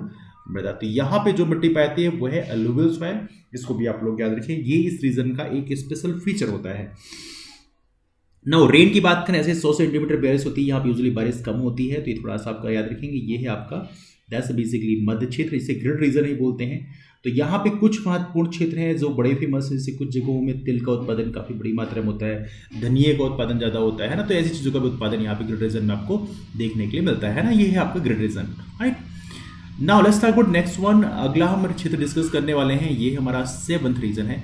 मृदा। तो यहाँ पे जो मिट्टी पाती है वो है अलुवियल सॉइल। इसको भी आप लोग याद रखें, ये इस रीजन का एक स्पेशल फीचर होता है। नाउ रेन की बात करें, ऐसे 100 सेंटीमीटर बारिश होती है, यहाँ पे यूजुअली बारिश कम होती है, तो ये थोड़ा सा आपका याद रखेंगे। ये है आपका दैट्स बेसिकली मध्य क्षेत्र, इसे ग्रिड रीजन ही बोलते हैं। तो यहाँ पे कुछ महत्वपूर्ण क्षेत्र हैं जो बड़े फेमस हैं, जैसे कुछ जगहों में तिल का उत्पादन काफ़ी बड़ी मात्रा में होता है, धनिये का उत्पादन ज़्यादा होता है ना। तो ऐसी चीज़ों का भी उत्पादन यहाँ पे ग्रिड रीजन में आपको देखने के लिए मिलता है ना। ये है आपका grid region, right. Now let's talk about next one. अगला हम क्षेत्र डिस्कस करने वाले हैं, ये हमारा 7th रीजन है,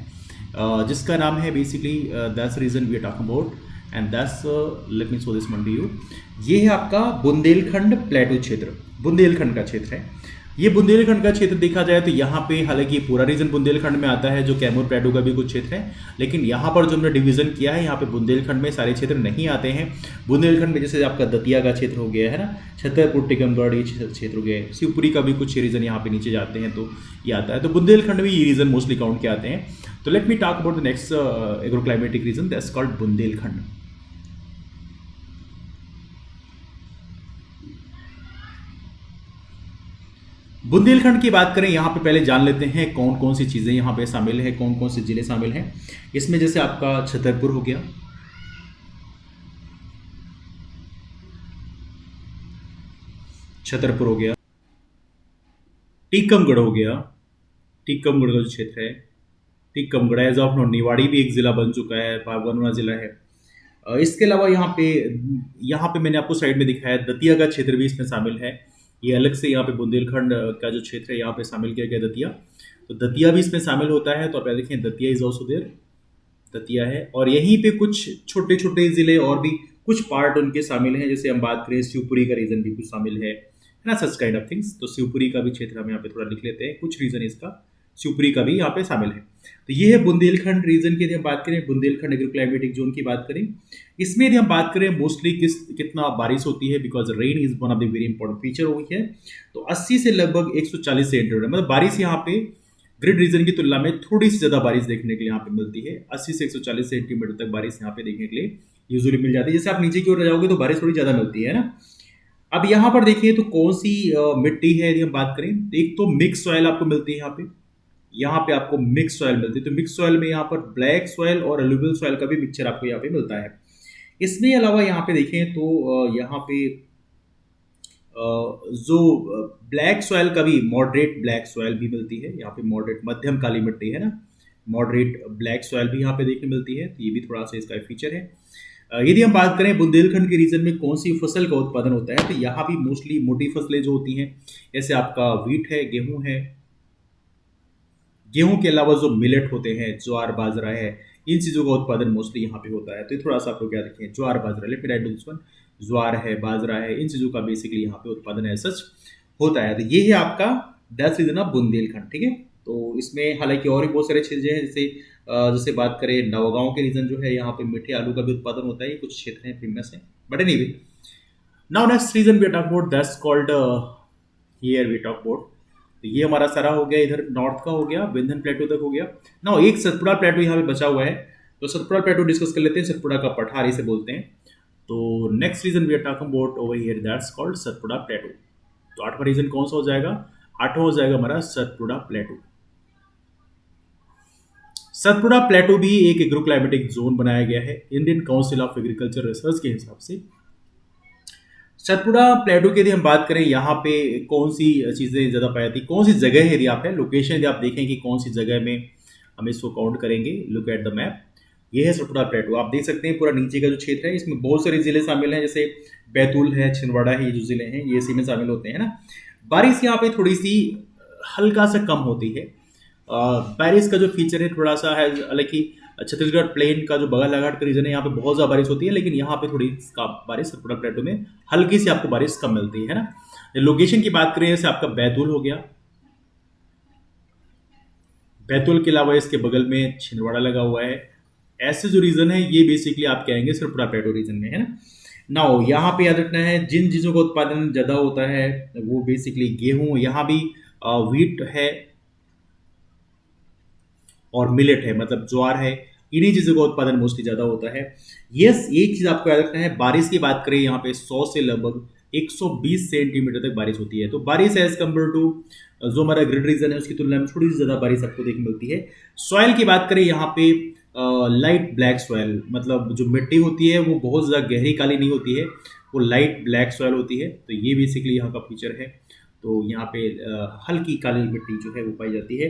जिसका नाम है basically that's region we are talking about, and that's let me show this one to you. ये है आपका बुंदेलखंड प्लेटू क्षेत्र, बुंदेलखंड का क्षेत्र है। ये बुंदेलखंड का क्षेत्र देखा जाए तो यहाँ पे हालांकि पूरा रीजन बुंदेलखंड में आता है, जो कैमूर प्लेटू का भी कुछ क्षेत्र है, लेकिन यहाँ पर जो हमने डिवीजन किया है यहाँ पे बुंदेलखंड में सारे क्षेत्र नहीं आते हैं। बुंदेलखंड में जैसे आपका दतिया का क्षेत्र हो गया है ना, छतरपुर, टिकमगढ़, ये क्षेत्र हो गए, शिवपुरी का भी कुछ रीजन यहाँ पे नीचे जाते हैं तो ये आता है। तो बुंदेलखंड में ये रीजन मोस्टली काउंट के आते हैं। तो let me talk about the next agroclimatic region, that's called Bundelkhand. Bundelkhand की बात करें, यहाँ पे पहले जान लेते हैं कौन कौन सी चीज़ें यहाँ पे शामिल है, कौन कौन से जिले शामिल हैं इसमें। जैसे आपका छतरपुर हो गया, छतरपुर हो गया, टीकमगढ़ हो गया, टीकमगढ़ का जो क्षेत्र है, Tikamgarh as of now Niwari भी एक जिला बन चुका है, पावन जिला है। इसके अलावा यहाँ पे मैंने आपको साइड में दिखाया दतिया का क्षेत्र भी इसमें शामिल है। ये अलग से यहाँ पे बुंदेलखंड का जो क्षेत्र है यहाँ पे शामिल किया गया दतिया, तो दतिया भी इसमें शामिल होता है। तो आप देखें Datia is also there, Datia है। और यहीं पे कुछ छोटे छोटे जिले और भी कुछ पार्ट उनके शामिल हैं, जैसे हम बात करें शिवपुरी का रीजन भी कुछ शामिल है ना, सच काइंड ऑफ थिंग्स। तो शिवपुरी का भी क्षेत्र हम यहाँ पे थोड़ा लिख लेते हैं, कुछ रीजन इसका शिवपुरी का भी यहाँ पे शामिल है। तो ये है बुंदेलखंड रीजन की यदि हम बात करें, बुंदेलखंड एग्रो क्लाइमेटिक जोन की बात करें, इसमें यदि हम बात करें मोस्टली कितना बारिश होती है, because rain is one of the very important feature हुई है। तो 80 से लगभग 140 सेंटीमीटर, मतलब बारिश यहाँ पे ग्रिड रीजन की तुलना में थोड़ी सी ज्यादा बारिश देखने के लिए यहाँ पे मिलती है। 80 से 140 सेंटीमीटर तक बारिश यहाँ पे देखने के लिए यूजुअली मिल जाती है। जैसे आप नीचे की ओर जाओगे तो बारिश थोड़ी ज़्यादा मिलती है ना। अब यहाँ पर देखिए तो कौन सी मिट्टी है यदि हम बात करें, तो एक तो मिक्स सॉइल आपको मिलती है यहाँ पे आपको मिक्स सॉइल मिलती है। तो मिक्स सॉइल में यहाँ पर ब्लैक सॉइल और एलुवियल सॉइल का भी मिक्सचर आपको यहाँ पे मिलता है। इसमें अलावा यहाँ पे देखें तो यहाँ पे जो ब्लैक सॉइल का भी मॉडरेट ब्लैक सॉइल भी मिलती है। यहाँ पे मॉडरेट मध्यम काली मिट्टी है ना, मॉडरेट ब्लैक सॉइल भी यहाँ पे देखने मिलती है। तो ये भी थोड़ा सा इसका फीचर है। यदि हम बात करें बुंदेलखंड के रीजन में कौन सी फसल का उत्पादन होता है, तो यहाँ भी मोस्टली मोटी फसलें जो होती हैं, जैसे आपका व्हीट है, गेहूं है। गेहूं के अलावा जो मिलेट होते हैं, ज्वार बाजरा है, इन चीज़ों का उत्पादन मोस्टली यहाँ पे होता है। तो ये थोड़ा सा आप लोग याद रखें, jowar bajra, let me write this one, jowar है, बाजरा है, इन चीज़ों का बेसिकली यहाँ पे उत्पादन है सच होता है। तो ये है आपका 10 रीजन ऑफ बुंदेलखंड, ठीक है। तो इसमें हालांकि और भी बहुत सारी चीज़ें हैं, जैसे जैसे बात करें नवगांव के रीजन जो है, यहाँ पे मीठे आलू का भी उत्पादन होता है। ये कुछ क्षेत्र हैं फेमस है, but anyway now next region we talk about that's called here we talk about. तो ये हमारा सारा हो गया, इधर नॉर्थ का हो गया, विंध्यन प्लेटो तक हो गया। नाउ एक सतपुड़ा प्लेटो यहाँ पे बचा हुआ है, तो सतपुड़ा प्लेटो डिस्कस कर लेते हैं। सतपुड़ा का पठार इसे बोलते हैं। तो next region we are talking about over here that's called Satpura plateau. तो आठवां रीजन कौन सा हो जाएगा? आठवां हो जाएगा हमारा सतपुड़ा प्लेटो। सतपुड़ा प्लेटो भी एक एग्रोक्लाइमेटिक जोन बनाया गया है Indian council of agriculture research के हिसाब से। सतपुड़ा प्लेटो की यदि हम बात करें, यहाँ पे कौन सी चीज़ें ज़्यादा पाई जाती, कौन सी जगह है, यदि आप है लोकेशन यदि आप देखें कि कौन सी जगह में हम इसको काउंट करेंगे, लुक एट द मैप। ये है सतपुड़ा प्लेटो, आप देख सकते हैं पूरा नीचे का जो क्षेत्र है, इसमें बहुत सारे जिले शामिल हैं, जैसे बैतूल है, छिंदवाड़ा है, ये जो जिले हैं ये इसी में शामिल होते हैं ना। बारिश यहाँ पे थोड़ी सी हल्का सा कम होती है। बारिश का जो फीचर है थोड़ा सा है, हालांकि छत्तीसगढ़ प्लेन का जो बगलघाट का रीजन है, यहाँ पे बहुत ज़्यादा बारिश होती है, लेकिन यहाँ पे थोड़ी बारिश सतपुड़ा प्लेटो में हल्की सी आपको बारिश कम मिलती है ना। लोकेशन की बात करें, जैसे आपका बैतूल हो गया, बैतूल के अलावा इसके बगल में छिंदवाड़ा लगा हुआ है। ऐसे जो रीजन है ये बेसिकली आप कहेंगे सतपुड़ा प्लेटो रीजन में है ना। नाउ यहाँ पे याद रखना है, जिन चीज़ों का उत्पादन ज़्यादा होता है वो बेसिकली गेहूं, यहाँ भी व्हीट है और मिलेट है, मतलब ज्वार है, इन्हीं चीज़ों का उत्पादन मोस्टली ज़्यादा होता है। यस, एक चीज़ आपको याद रखना है, बारिश की बात करें यहाँ पे 100 से लगभग 120 सेंटीमीटर तक बारिश होती है। तो बारिश एज कम्पेयर टू जो हमारा ग्रिड रीजन है उसकी तुलना में थोड़ी सी ज़्यादा बारिश आपको देखने मिलती है। सॉइल की बात करें यहाँ पे लाइट ब्लैक सॉइल, मतलब जो मिट्टी होती है वो बहुत ज़्यादा गहरी काली नहीं होती है, वो लाइट ब्लैक सॉइल होती है। तो ये बेसिकली यहाँ का फीचर है। तो यहाँ पे हल्की काली मिट्टी जो है वो पाई जाती है।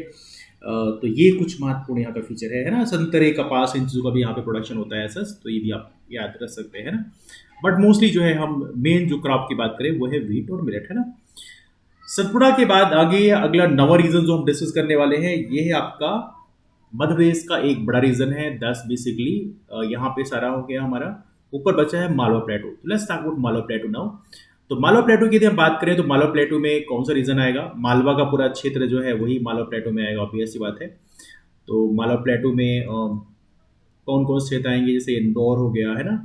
तो ये कुछ महत्वपूर्ण यहाँ का फीचर है ना। संतरे, कपास, इन चीज़ों का भी यहाँ पे प्रोडक्शन होता है सच, तो ये भी आप याद रख सकते हैं ना। बट मोस्टली जो है हम मेन जो क्रॉप की बात करें वो है व्हीट और मिलेट है ना। सतपुड़ा के बाद आगे अगला नवा रीजन जो हम डिस्कस करने वाले हैं, ये है आपका मध्य प्रदेश का एक बड़ा रीजन है 10 बेसिकली। यहाँ पे सारा हो गया हमारा, ऊपर बचा है Malwa plateau. Let's talk about Malwa plateau now. तो मालवा प्लेटो की यदि हम बात करें तो मालवा प्लेटो में कौन सा रीजन आएगा? मालवा का पूरा क्षेत्र जो है वही मालवा प्लेटो में आएगा, ऑब्वियस सी बात है। तो मालवा प्लेटो में कौन कौन से क्षेत्र आएंगे? जैसे इंदौर हो गया है ना,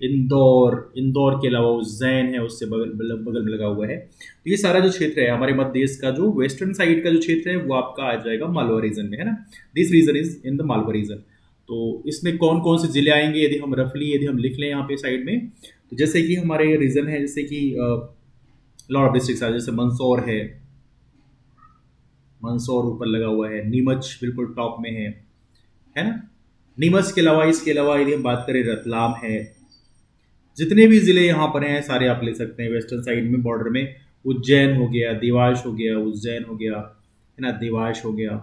इंदौर के अलावा उज्जैन है, उससे बगल बगल में लगा हुआ है। तो ये सारा जो क्षेत्र है हमारे मध्य देश का, जो वेस्टर्न साइड का जो क्षेत्र है वो आपका आ जाएगा मालवा रीजन में है ना। This region is in the Malwa region. तो इसमें कौन कौन से जिले आएंगे यदि हम रफली यदि हम लिख लें यहाँ पे साइड में, तो जैसे कि हमारे रीजन है, जैसे कि लॉट ऑफ डिस्ट्रिक्ट्स है, जैसे मंदसौर है, मंदसौर ऊपर लगा हुआ है, नीमच बिल्कुल टॉप में है ना। नीमच के अलावा इसके अलावा यदि हम बात करें रतलाम है, जितने भी जिले यहाँ पर हैं सारे आप ले सकते हैं वेस्टर्न साइड में बॉर्डर में। उज्जैन हो गया, देवास हो गया, उज्जैन हो गया है ना, देवास हो गया,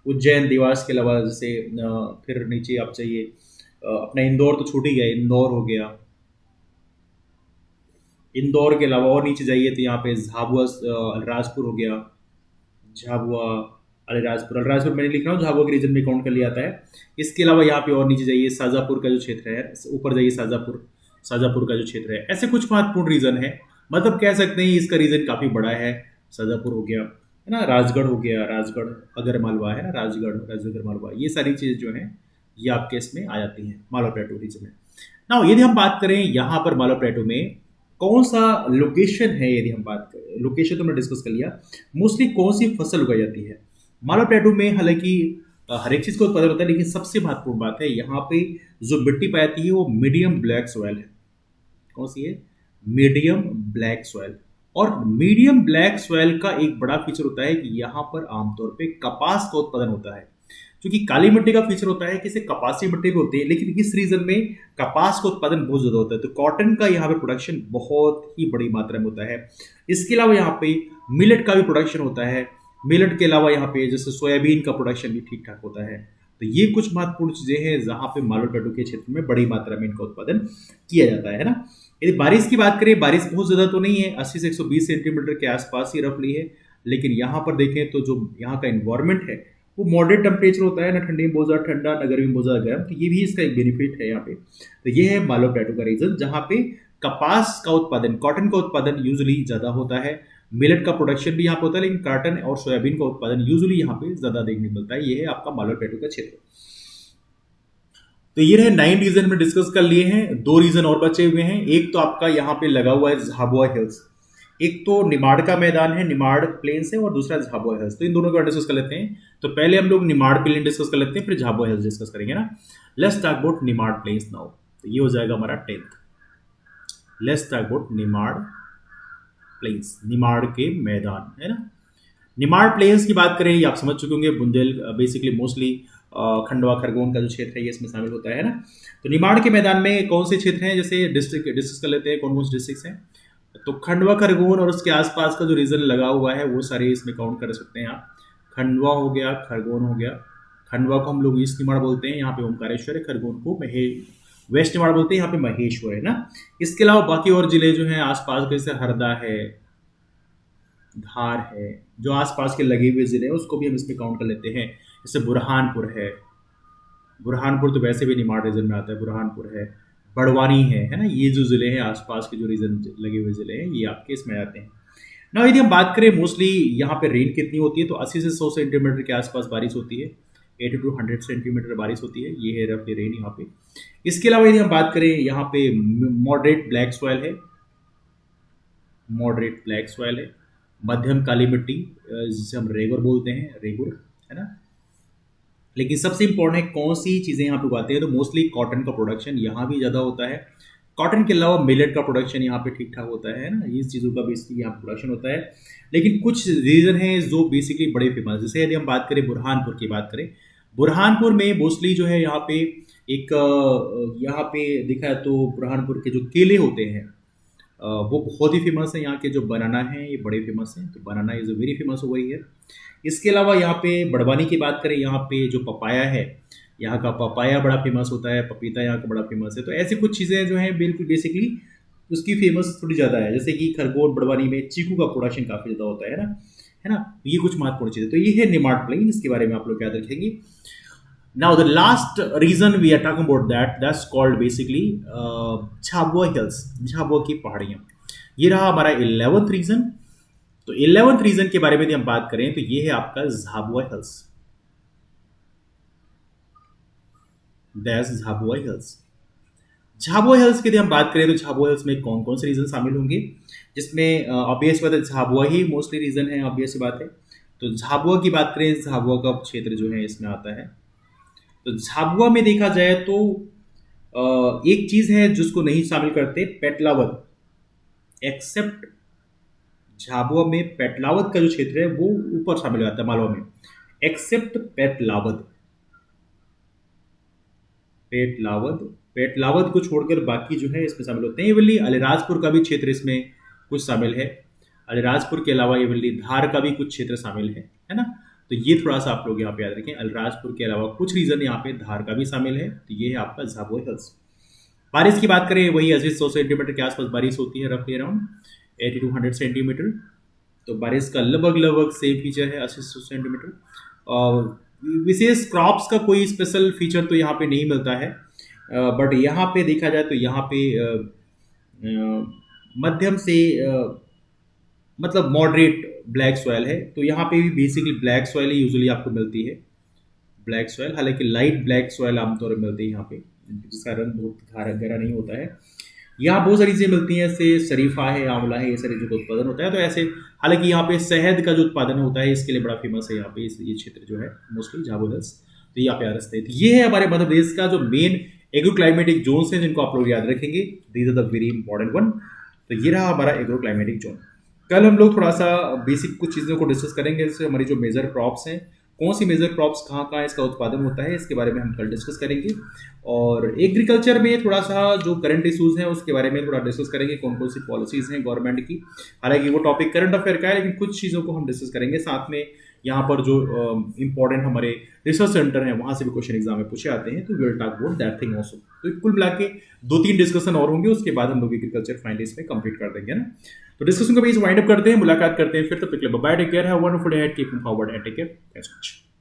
उज्जैन देवास के अलावा जैसे फिर नीचे आप चाहिए अपना इंदौर तो छूट ही गया, इंदौर हो गया। इंदौर के अलावा और नीचे जाइए तो यहाँ पे झाबुआ अलीराजपुर हो गया, झाबुआ अलीराजपुर, अलीराजपुर मैंने लिख रहा हूँ, झाबुआ के रीजन में काउंट कर लिया जाता है। इसके अलावा यहाँ पे और नीचे जाइए शाजापुर का जो क्षेत्र है, ऊपर जाइए शाजापुर का जो क्षेत्र है। ऐसे कुछ महत्वपूर्ण रीजन है, मतलब कह सकते हैं इसका रीजन काफी बड़ा है। शाजापुर हो गया है ना, राजगढ़ हो गया, राजगढ़ अगर मालवा है ना, राजगढ़ मालवा, ये सारी चीज़ जो है ये आपके इसमें आ जाती हैं मालवा प्लेटो रीजन में। ना यदि हम बात करें यहाँ पर मालवा प्लेटो में कौन सा लोकेशन है, यदि हम बात करें लोकेशन तो हमने डिस्कस कर लिया, मोस्टली कौन सी फसल उगाई जाती है मालवा प्लेटो में। हालांकि हर एक चीज़ का उत्पादन होता है, लेकिन सबसे महत्वपूर्ण बात है यहाँ पे जो मिट्टी पाई जाती है वो मीडियम ब्लैक सॉइल है। कौन सी है? Medium black soil. और मीडियम ब्लैक सॉइल का एक बड़ा फीचर होता है कि यहाँ पर आमतौर पे कपास का उत्पादन होता है। क्योंकि काली मिट्टी का फीचर होता है कि इसे कपासी मिट्टी भी होती है, लेकिन इस रीजन में कपास का उत्पादन बहुत ज्यादा होता है, तो कॉटन का यहाँ पे प्रोडक्शन बहुत ही बड़ी मात्रा में होता है। इसके अलावा यहाँ पे मिलेट का भी प्रोडक्शन होता है। मिलेट के अलावा यहाँ पे जैसे सोयाबीन का प्रोडक्शन भी ठीक ठाक होता है। तो ये कुछ महत्वपूर्ण चीजें हैं जहां पे मालवा प्लेटू के क्षेत्र में बड़ी मात्रा में इनका उत्पादन किया जाता है ना। यदि बारिश की बात करें, बारिश बहुत ज्यादा तो नहीं है, 80 से 120 सेंटीमीटर के आसपास ही रफली है। लेकिन यहाँ पर देखें तो जो यहाँ का इन्वायरमेंट है वो मॉडरेट टेम्परेचर होता है, ना ठंडी में बहुत ज्यादा ठंडा, ना गर्मी में बहुत ज्यादा गर्म। तो ये भी इसका एक बेनिफिट है यहाँ पे। तो ये है मालवा प्लेटू का रीजन जहाँ पे कपास का उत्पादन, कॉटन का उत्पादन यूजुअली ज्यादा होता है। मिलेट का प्रोडक्शन भी यहाँ पे होता है, लेकिन कॉटन और सोयाबीन का उत्पादन यूजुअली यहाँ पे ज्यादा देखने को मिलता है। ये है आपका मालवा प्लेटू का क्षेत्र। तो ये रहे 9 रीजन में डिस्कस कर लिए हैं। 2 रीजन और बचे हुए हैं। एक तो आपका यहाँ पे लगा हुआ है झाबुआ हिल्स, एक तो निमाड़ का मैदान है, निमाड़ प्लेन्स है, और दूसरा झाबुआ हिल्स। तो इन दोनों को डिस्कस कर लेते हैं। तो पहले हम लोग निमाड़ प्लेन डिस्कस कर लेते हैं, फिर झाबुआ हिल्स डिस्कस करेंगे ना। Let's talk about Nimar plains now. तो ये हो जाएगा हमारा 10th। Let's talk about Nimar plains, Nimar के मैदान है ना। निमाड़ प्लेन्स की बात करें, ये आप समझ चुके होंगे, बुंदेल बेसिकली मोस्टली खंडवा खरगोन का जो क्षेत्र है ये इसमें शामिल होता है ना। तो निमाड़ के मैदान में कौन से क्षेत्र हैं, जैसे डिस्ट्रिक्ट डिस्कस कर लेते हैं, कौन कौन से डिस्ट्रिक्ट हैं। तो खंडवा खरगोन और उसके आसपास का जो रीजन लगा हुआ है वो सारे इसमें काउंट कर सकते हैं आप। खंडवा हो गया, खरगोन हो गया। खंडवा को हम लोग ईस्ट निमाड़ बोलते हैं, यहाँ पे ओमकारेश्वर है। खरगोन को वेस्ट निमाड़ बोलते हैं, यहाँ पे महेश्वर है ना। इसके अलावा बाकी और जिले जो हैं आसपास के, जैसे हरदा है, धार है, जो आसपास के लगे हुए जिले हैं उसको भी हम इसमें काउंट कर लेते हैं। जैसे बुरहानपुर है, बुरहानपुर तो वैसे भी निमाड़ रीजन में आता है, बुरहानपुर है, बड़वानी है ना। ये जो जिले हैं आसपास के जो रीजन लगे हुए जिले हैं ये आपके इसमें आते हैं ना। यदि हम बात करें मोस्टली यहाँ पे रेन कितनी होती है, तो 80 से 100 सेंटीमीटर के आसपास बारिश होती है। 80 to 100 सेंटीमीटर बारिश होती है। ये है रफली रेन यहाँ पे। इसके अलावा यदि हम बात करें, यहाँ पे मॉडरेट ब्लैक सॉइल है, मॉडरेट ब्लैक सॉइल है, मध्यम काली मिट्टी जिसे हम रेगुर बोलते हैं, रेगुर है ना। लेकिन सबसे इंपॉर्टेंट है कौन सी चीज़ें यहाँ पे उगाते हैं, तो मोस्टली कॉटन का प्रोडक्शन यहाँ भी ज़्यादा होता है। कॉटन के अलावा मिलेट का प्रोडक्शन यहाँ पे ठीक ठाक होता है ना। इस चीज़ों का बेसिकली यहाँ प्रोडक्शन होता है। लेकिन कुछ रीजन है जो बेसिकली बड़े फेमस, जैसे यदि हम बात करें बुरहानपुर की बात करें, बुरहानपुर में मोस्टली जो है यहाँ पे एक यहाँ पे देखा है तो बुरहानपुर के जो केले होते हैं वो बहुत ही फेमस है। यहाँ के जो बनाना है ये बड़े फेमस हैं, तो बनाना इज वेरी फेमस हो गई है। इसके अलावा यहाँ पे बड़वानी की बात करें, यहाँ पे जो पपाया है, यहाँ का पपाया बड़ा फेमस होता है, पपीता यहाँ का बड़ा फेमस है। तो ऐसी कुछ चीज़ें जो हैं बिल्कुल बेसिकली उसकी फेमस थोड़ी ज़्यादा है। जैसे कि खरगोन बड़वानी में चीकू का प्रोडक्शन काफ़ी ज़्यादा होता है ना। ये कुछ महत्वपूर्ण चीज़ें। तो ये है निमाड़ प्लेन, इसके बारे में आप लोग याद रखेंगे। Now the last region we are talking about that's called basically Jhabua hills, Jhabua की पहाड़ियाँ। ये रहा हमारा 11th रीजन। तो 11th रीजन के बारे में यदि हम बात करें तो ये है आपका Jhabua hills, that's Jhabua hills. Jhabua hills की यदि हम बात करें तो झाबुआ हिल्स में कौन कौन से रीजन शामिल होंगे, जिसमें ऑब्वियस बात है झाबुआ ही मोस्टली रीजन है, ऑब्वियस बात है। तो झाबुआ की बात करें, झाबुआ का क्षेत्र जो है इसमें आता है। तो झाबुआ में देखा जाए तो एक चीज है जिसको नहीं शामिल करते, पेटलावत। एक्सेप्ट झाबुआ में पेटलावत का जो क्षेत्र है वो ऊपर शामिल हो जाता है मालवा में, एक्सेप्ट पेटलावत। पेटलावत को छोड़कर बाकी जो है इसमें शामिल होते हैं। इवली अलीराजपुर का भी क्षेत्र इसमें कुछ शामिल है। अलीराजपुर के अलावा इवली धार का भी कुछ क्षेत्र शामिल है ना। तो ये थोड़ा सा आप लोग यहाँ पे याद रखें। अलीराजपुर के अलावा कुछ रीजन यहाँ पे धार का भी शामिल है। तो ये है आपका झाबुआ हिल्स। बारिश की बात करें, वही 80-100 सेंटीमीटर के आसपास बारिश होती है, रफली अराउंड 80 to 100 सेंटीमीटर। तो बारिश का लगभग सेम फीचर है, 80-100 सेंटीमीटर। और विशेष क्रॉप्स का कोई स्पेशल फीचर तो यहाँ पे नहीं मिलता है। बट यहाँ पे देखा जाए तो यहाँ पे मध्यम से मतलब मॉडरेट ब्लैक सॉइल है। तो यहाँ पे भी बेसिकली ब्लैक सॉइल ही यूजुअली आपको मिलती है, ब्लैक सॉइल। हालांकि लाइट ब्लैक सॉइल आमतौर पर मिलती है यहाँ पे, जिसका रंग बहुत गहरा नहीं होता है। यहाँ बहुत सारी चीज़ें मिलती हैं, जैसे शरीफा है, आंवला है, ये सारी चीज़ों का उत्पादन होता है। तो ऐसे हालांकि यहाँ पे शहद का जो उत्पादन होता है इसके लिए बड़ा फेमस है यहाँ पे ये क्षेत्र जो है मोस्टली झाबुआ हिल्स। तो ये आप याद रखते हैं। तो ये है हमारे मध्य प्रदेश का जो मेन एग्रो क्लाइमेटिक जोन्स हैं जिनको आप लोग याद रखेंगे। These are the very important one. तो ये रहा हमारा एग्रो क्लाइमेटिक जोन। कल हम लोग थोड़ा सा बेसिक कुछ चीज़ों को डिस्कस करेंगे, जैसे हमारी जो मेजर क्रॉप्स हैं, कौन सी मेजर क्रॉप्स कहाँ कहाँ इसका उत्पादन होता है, इसके बारे में हम कल डिस्कस करेंगे। और एग्रीकल्चर में थोड़ा सा जो करंट इशूज़ हैं उसके बारे में थोड़ा डिस्कस करेंगे, कौन कौन सी पॉलिसीज़ हैं गवर्नमेंट की। हालांकि वो टॉपिक करंट अफेयर का है, लेकिन कुछ चीज़ों को हम डिस्कस करेंगे साथ में। यहाँ पर जो इंपॉर्टेंट हमारे रिसर्च सेंटर हैं वहाँ से भी क्वेश्चन एग्जाम में पूछे आते हैं, तो we will talk about that thing also. तो कुल मिला के 2-3 डिस्कशन और होंगे, उसके बाद हम लोग एग्रीकल्चर फाइनली इसमें कंप्लीट कर देंगे ना। तो डिस्कशन को भी वाइंड अप करते हैं, मुलाकात करते हैं फिर। तब तक bye, take care, have a wonderful day ahead, keep moving forward and take care. Thanks so much.